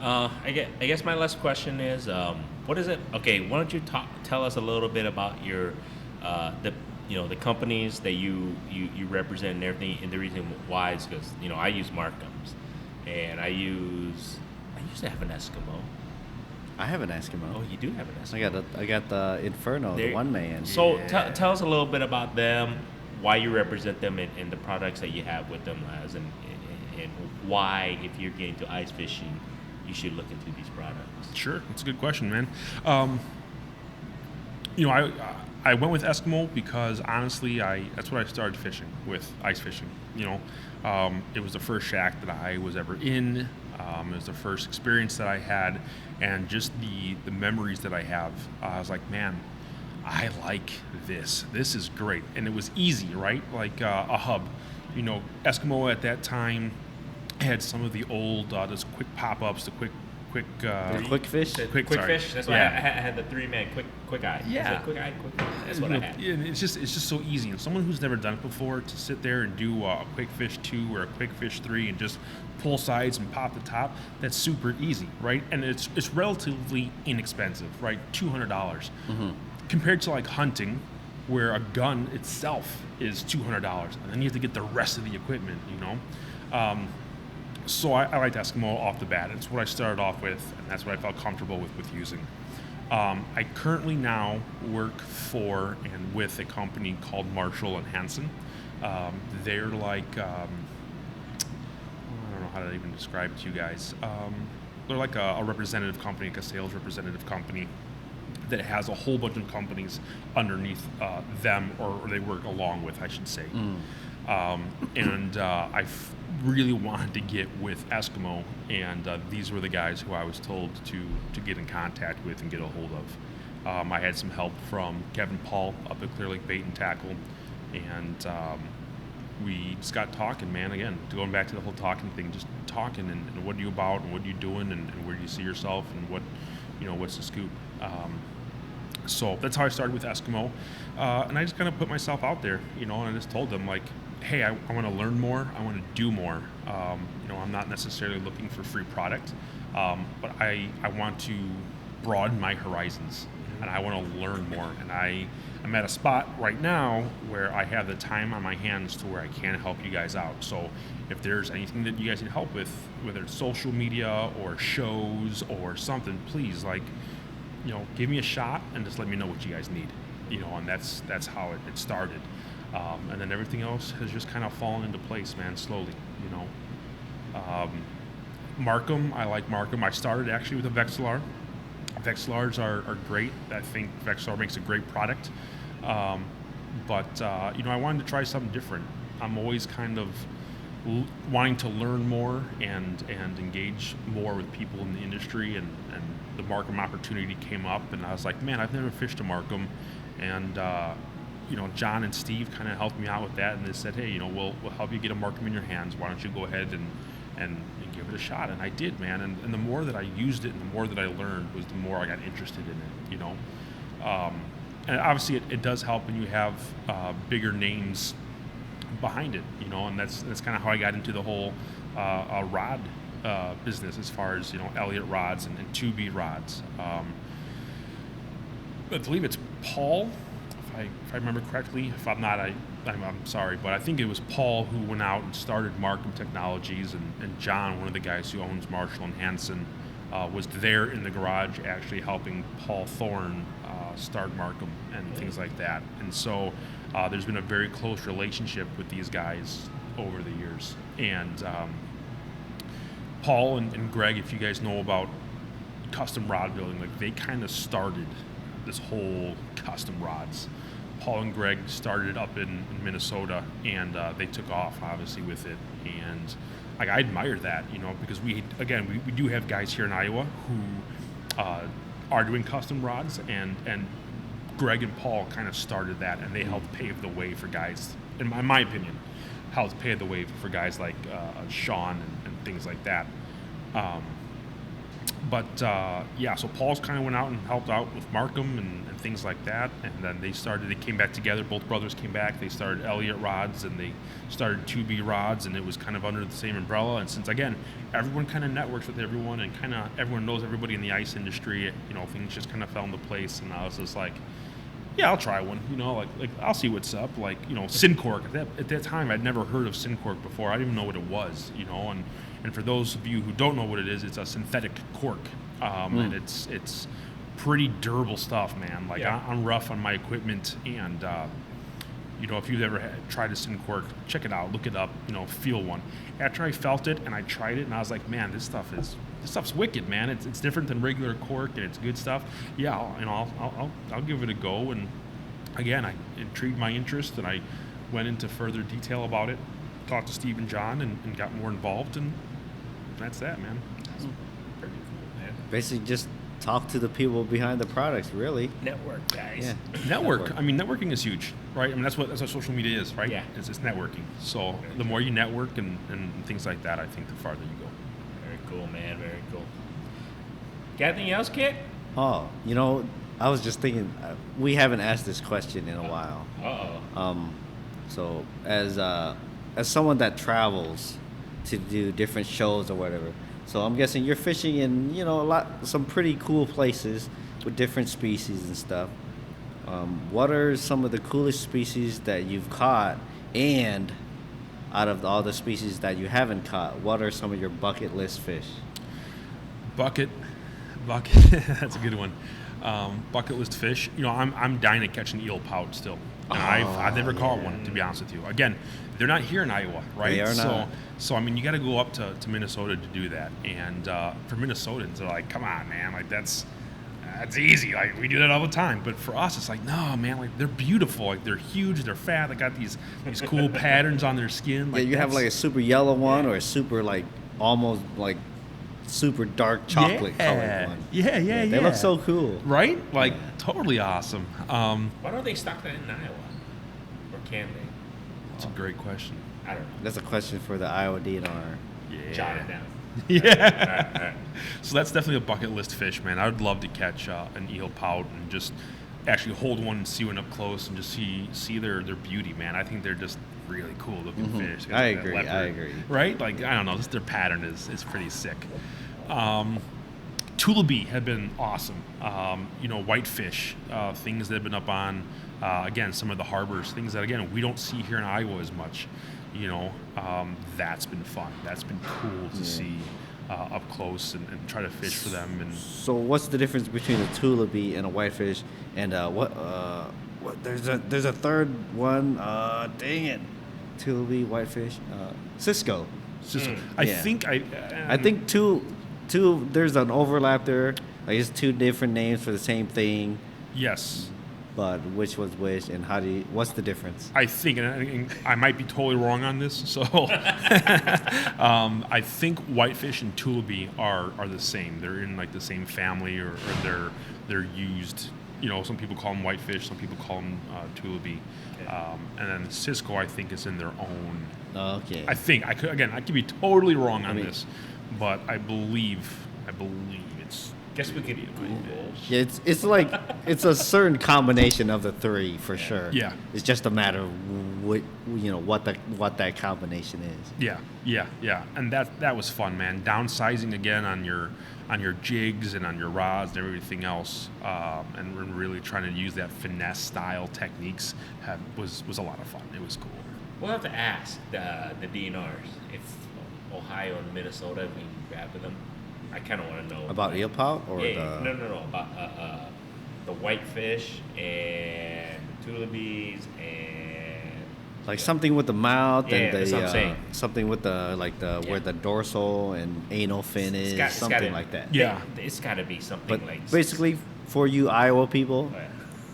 I guess my last question is, what is it? Okay, why don't you tell us a little bit about your the companies that you represent and everything, and the reason why is because I use MarCums, and I used to have an Eskimo. I have an Eskimo. Oh, you do have an Eskimo. I got the Inferno, the one man. So tell us a little bit about them, why you represent them, and the products that you have with them, Laz, and why, if you're getting to ice fishing, you should look into these products. Sure, that's a good question, man. I went with Eskimo because honestly, that's what I started fishing with, ice fishing. It was the first shack that I was ever in. It was the first experience that I had, and just the memories that I have. I was like, man, I like this. This is great, and it was easy, right? Like a hub. Eskimo at that time had some of the old, those quick pop-ups, the quick quick fish. Quick fish. That's why I had the 3-man quick eye. Yeah, quick eye. That's what I had. Yeah, it's just so easy. And someone who's never done it before, to sit there and do a quick fish 2 or a quick fish 3 and just pull sides and pop the top, that's super easy, right? And it's relatively inexpensive, right? $200 compared to like hunting, where a gun itself is $200, and then you have to get the rest of the equipment. So I liked Eskimo off the bat. It's what I started off with, and that's what I felt comfortable with using. I currently now work for and with a company called Marshall and Hanson. They're like, I don't know how to even describe it to you guys. They're like a representative company, like a sales representative company that has a whole bunch of companies underneath them, or they work along with, I should say. And I really wanted to get with Eskimo, and these were the guys who I was told to get in contact with and get a hold of. I had some help from Kevin Paul up at Clear Lake Bait and Tackle, and we just got talking, man. Again, going back to the whole talking thing, just talking, and what are you about, and what are you doing, and where do you see yourself, and what's the scoop. So that's how I started with Eskimo, and I just kind of put myself out there, and I just told them, like, hey, I want to learn more, I want to do more. I'm not necessarily looking for free product, but I want to broaden my horizons, and I want to learn more. And I'm at a spot right now where I have the time on my hands to where I can help you guys out. So if there's anything that you guys need help with, whether it's social media or shows or something, please, give me a shot and just let me know what you guys need. And that's how it started. And then everything else has just kind of fallen into place, man, slowly, MarCum, I like MarCum. I started actually with a Vexilar. Vexilars are great. I think Vexilar makes a great product. But I wanted to try something different. I'm always kind of wanting to learn more and engage more with people in the industry, and the MarCum opportunity came up, and I was like, man, I've never fished a MarCum, and John and Steve kind of helped me out with that, and they said, hey, we'll help you get a MarCum in your hands. Why don't you go ahead and give it a shot? And I did, man. And the more that I used it and the more that I learned was the more I got interested in it, And obviously it does help when you have bigger names behind it, and that's kind of how I got into the whole rod business, as far as Elliott rods and 2B rods. I believe it's Paul, if I remember correctly. If I'm not, I'm sorry, but I think it was Paul who went out and started MarCum Technologies, and John, one of the guys who owns Marshall and Hanson, was there in the garage actually helping Paul Thorne start MarCum and things like that. And so there's been a very close relationship with these guys over the years. And Paul and Greg, if you guys know about custom rod building, like, they kind of started this whole custom rods. Paul and Greg started it up in Minnesota, and they took off, obviously, with it. And I admire that, because we do have guys here in Iowa who are doing custom rods, and Greg and Paul kind of started that, and they helped pave the way for guys, in my opinion, helped pave the way for guys like Sean and things like that. So Paul's kind of went out and helped out with MarCum and things like that, and then they came back together, both brothers came back, they started Elliott rods, and they started 2B rods, and it was kind of under the same umbrella. And since, again, everyone kind of networks with everyone, and kind of everyone knows everybody in the ice industry, things just kind of fell into place, and I was just like, yeah, I'll try one. Like I'll see what's up. Like, Syncork. At that time, I'd never heard of Syncork before. I didn't even know what it was. And for those of you who don't know what it is, it's a synthetic cork, and it's pretty durable stuff, man. Like, I'm rough on my equipment, and if you've ever tried a Syncork, check it out, look it up, feel one. After I felt it and I tried it, and I was like, man, this stuff's wicked, man. It's different than regular cork, and it's good stuff. Yeah, I'll give it a go. And again, I intrigued my interest, and I went into further detail about it, talked to Steve and John, and got more involved, and that's that, man. That's pretty cool, man. Basically, just talk to the people behind the products, really. Network, guys. Yeah. Network. I mean, networking is huge, right? I mean, that's what social media is, right? Yeah. It's networking. So the more you network and things like that, I think the farther you go. Very cool, man. Very cool. Got anything else, Kit? Oh, I was just thinking, we haven't asked this question in a while. Uh-oh. So as someone that travels to do different shows or whatever, so I'm guessing you're fishing in some pretty cool places with different species and stuff. What are some of the coolest species that you've caught? And out of all the species that you haven't caught, what are some of your bucket list fish? Bucket. That's a good one. Bucket list fish. I'm dying to catch an eel pout still. And I've never caught one, to be honest with you. Again, they're not here in Iowa, right? They are not. So I mean, you got to go up to Minnesota to do that. And for Minnesotans, they're like, come on, man, like that's easy. Like, we do that all the time. But for us, it's like, no, man, like they're beautiful. Like, they're huge, they're fat, they got these cool patterns on their skin. Like, yeah, you have like a super yellow one or a super like almost like super dark chocolate colored one. Yeah. They look so cool. Right? Like, totally awesome. Why don't they stock that in Iowa? Or can they? That's a great question. I don't know. That's a question for the Iowa DNR. Yeah. Jot it down. Yeah. All right. So that's definitely a bucket list fish, man. I would love to catch an eel pout and just actually hold one and see one up close and just see their beauty, man. I think they're just really cool looking fish. I agree. Right? Like, I don't know, just their pattern is pretty sick. Tulipy have been awesome. Whitefish, things that have been up on, again, some of the harbors, things that, again, we don't see here in Iowa as much. That's been fun. That's been cool to see up close and try to fish for them. And so what's the difference between a tulipy and a whitefish? And what there's a third one. Dang it. Tulipy, whitefish, Cisco. I Yeah. think I think two there's an overlap there. Like, it's two different names for the same thing, yes. but which was which, and what's the difference? I think, and I might be totally wrong on this, so I think whitefish and tulipy are the same. They're in like the same family, or they're used. Some people call them whitefish, some people call them tulipy, and then Cisco, I think, is in their own. Okay. I think I could be totally wrong on this, but I believe it's. Guess we could Google. Yeah, it's like it's a certain combination of the three for sure. Yeah. It's just a matter of what that combination is. Yeah, and that was fun, man. Downsizing again on your jigs and on your rods and everything else, and really trying to use that finesse style techniques was a lot of fun. It was cool. We'll have to ask the DNRs if Ohio and Minnesota, if we can grab them. I kind of want to know About eel pout or no about the whitefish and tulipies and like something with the mouth Yeah, and that's what I'm saying. something with the where the dorsal and anal fin is, it's something gotta- like that. Yeah. it's got to be something But like basically, for you Iowa people,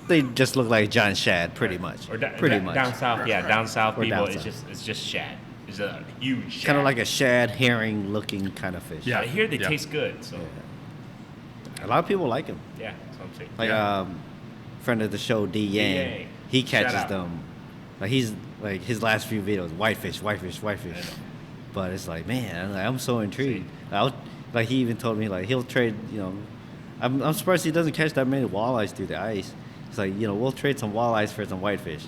they just look like John Shad, pretty much. or Pretty much. down south. Yeah, down south Or people. down It's south. just shad. It's a huge shad. Kind of like a shad herring looking kind of fish. Yeah. I hear they Yeah. taste good. So A lot of people like them. yeah, that's what I'm saying. Like friend of the show, D Yang, Yang. he Shout catches out. them. Like, he's like, his last few videos, whitefish. I know. But it's like, man, I'm so intrigued. Like, he even told me, like, he'll trade. I'm surprised he doesn't catch that many walleyes through the ice. It's like, we'll trade some walleyes for some whitefish.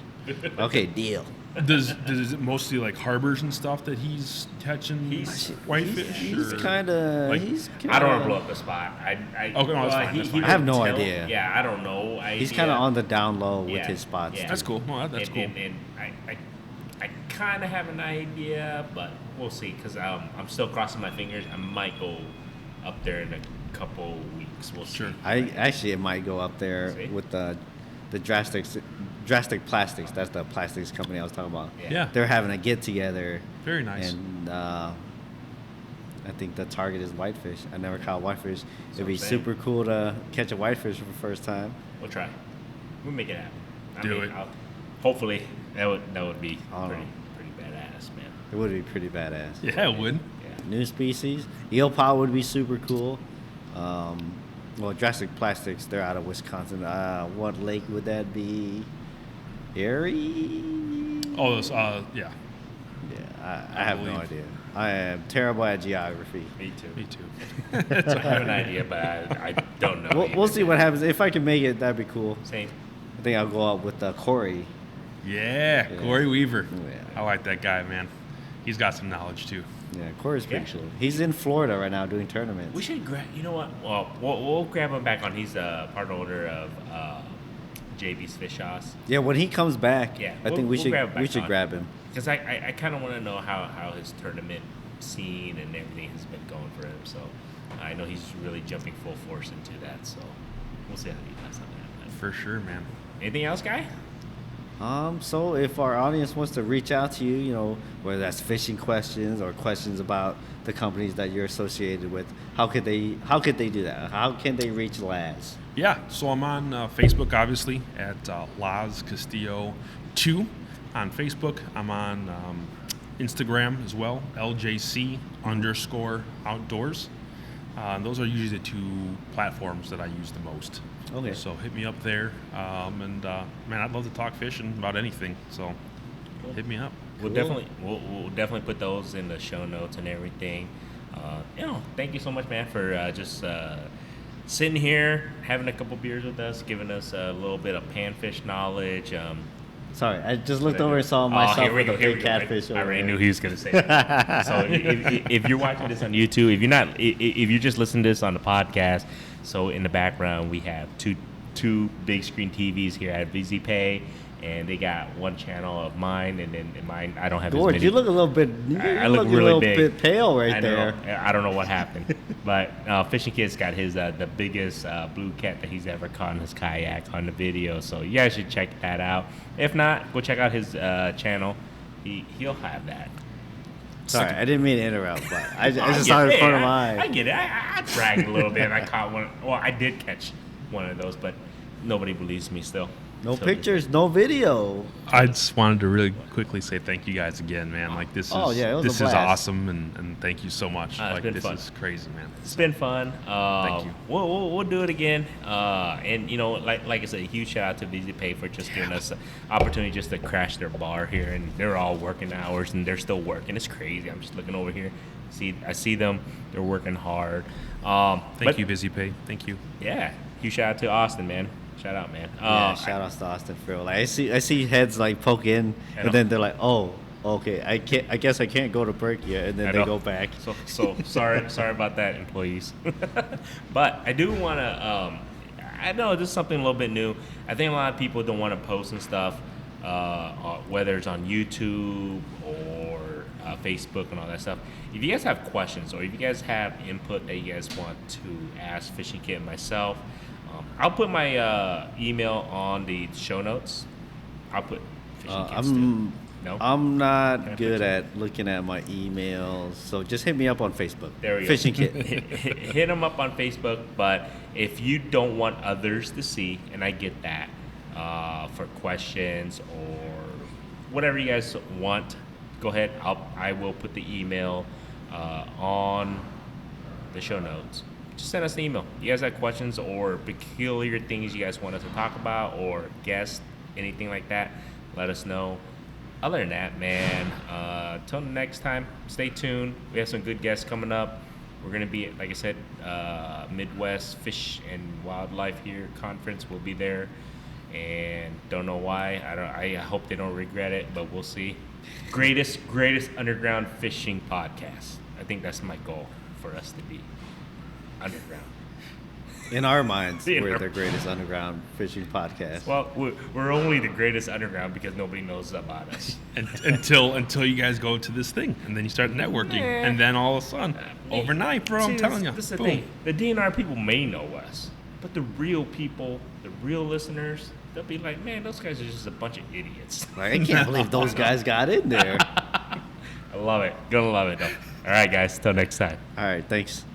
Okay, deal. Does is it mostly like harbors and stuff that he's catching whitefish? He's or- kind of. like- I don't want to blow up the spot. Okay, no, that's fine, that's fine. I have no wouldn't tell- idea. Yeah, I don't know. He's kind of on the down low with his spots. Yeah. That's cool. No, that's and, cool. And I kind of have an idea, but we'll see. Because I'm still crossing my fingers. I might go up there in a couple weeks. We'll Sure. see. I might go up there See? with the drastic plastics. That's the plastics company I was talking about. Yeah. They're having a get together. Very nice. And I think the target is whitefish. I never caught whitefish. It'd be I'm saying. super cool to catch a whitefish for the first time. We'll try. We'll make it happen. Do it. Hopefully, that would be I don't pretty know. badass, man. It would be pretty badass. Yeah, it would. Yeah. New species. Eel power would be super cool. Well, Drastic Plastics, they're out of Wisconsin. What lake would that be? Erie? Oh, those, yeah. Yeah, I have no believe. idea. I am terrible at geography. Me too. Me too. I have an idea, but I don't know. We'll see what happens. If I can make it, that'd be cool. Same. I think I'll go out with Corey. Yeah, Yeah. Corey Weaver. Yeah. I like that guy, man. He's got some knowledge too. Yeah, Corey's pretty Yeah. cool. He's in Florida right now doing tournaments. We should grab. You know what? Well, we'll grab him back on. He's a part owner of JB's Fish Sauce. Yeah, when he comes back, Yeah, I think we'll grab him we back should on. grab him. Because I kind of want to know how his tournament scene and everything has been going for him. So I know he's really jumping full force into that. So we'll see how he does on that. For sure, man. Anything else, Guy? So if our audience wants to reach out to you, you know, whether that's fishing questions or questions about the companies that you're associated with, how could they do that? How can they reach Laz? Yeah, so I'm on Facebook, obviously, at Laz Castillo 2 on Facebook. I'm on Instagram as well, LJC_outdoors. And those are usually the two platforms that I use the most. Okay. So hit me up there. Man, I'd love to talk fishing about anything. So hit me up. We'll Cool. we'll definitely put those in the show notes and everything. Thank you so much, man, for just sitting here, having a couple beers with us, giving us a little bit of panfish knowledge. Sorry, I just looked over and saw myself here we with go, a here big we go. catfish. I over already there. knew he was gonna say that. So if you're watching this on YouTube, if you're just listening to this on the podcast, so in the background we have two big screen TVs here at VizyPay, and they got one channel of mine, and then mine I don't have as George, many. you look a little bit. I You look look really a little big. bit pale right I know. there. I don't know what happened, but Fishing Kid's got his the biggest blue cat that he's ever caught in his kayak on the video. So you guys should check that out. If not, go check out his channel. He'll have that. Sorry, I didn't mean to interrupt, but I just get saw it in it. front of I my eye. get it. I bragged a little bit. I caught one. Well, I did catch one of those, but nobody believes me still. No So- pictures, no video. I just wanted to really quickly say thank you guys again, man. Like this is Oh, yeah, it was a this is blast. awesome, and thank you so much. It's Like been this fun. is crazy, man. It's been fun. Thank you. We'll do it again. And like I said, a huge shout out to VizyPay for just giving us an opportunity just to crash their bar here, and they're all working hours and they're still working. It's crazy. I'm just looking over here. I see them. They're working hard. Thank you, VizyPay. Thank you. Yeah, huge shout out to Austin, man. Shout out, man. Yeah, shout outs to Austin Phil. Like I see heads like poke in, I know. and then they're like, "Oh, okay, I guess I can't go to break yet," and then I they know. go back. So sorry about that, employees. But I do want to. I know this is something a little bit new. I think a lot of people don't want to post and stuff, whether it's on YouTube or Facebook and all that stuff. If you guys have questions or if you guys have input that you guys want to ask Fishing Kit and myself, I'll put my email on the show notes. I'll put Fishing Kit's too. No? I'm Can not I good put you- at looking at my emails, so just hit me up on Facebook. There we go. Fishing Kit. Hit them up on Facebook, but if you don't want others to see, and I get that, for questions or whatever you guys want, go ahead. I will put the email on the show notes. Just send us an email. You guys have questions or peculiar things you guys want us to talk about or guests, anything like that, let us know. Other than that, man, till next time, stay tuned. We have some good guests coming up. We're going to be, like I said, Midwest Fish and Wildlife here conference. We'll be there. and don't know why. I hope they don't regret it, but we'll see. Greatest underground fishing podcast. I think that's my goal for us to be underground. In our minds, In we're our- the greatest underground fishing podcast. Well, we're only the greatest underground because nobody knows about us. until you guys go to this thing, and then you start networking, Yeah. and then all of a sudden, overnight, bro, I'm telling you, This is the boom. thing. The DNR people may know us, but the real people, the real listeners, they'll be like, man, those guys are just a bunch of idiots. Like, I can't believe those guys got in there. I love it. Gonna love it, though. All right, guys. Till next time. All right, thanks.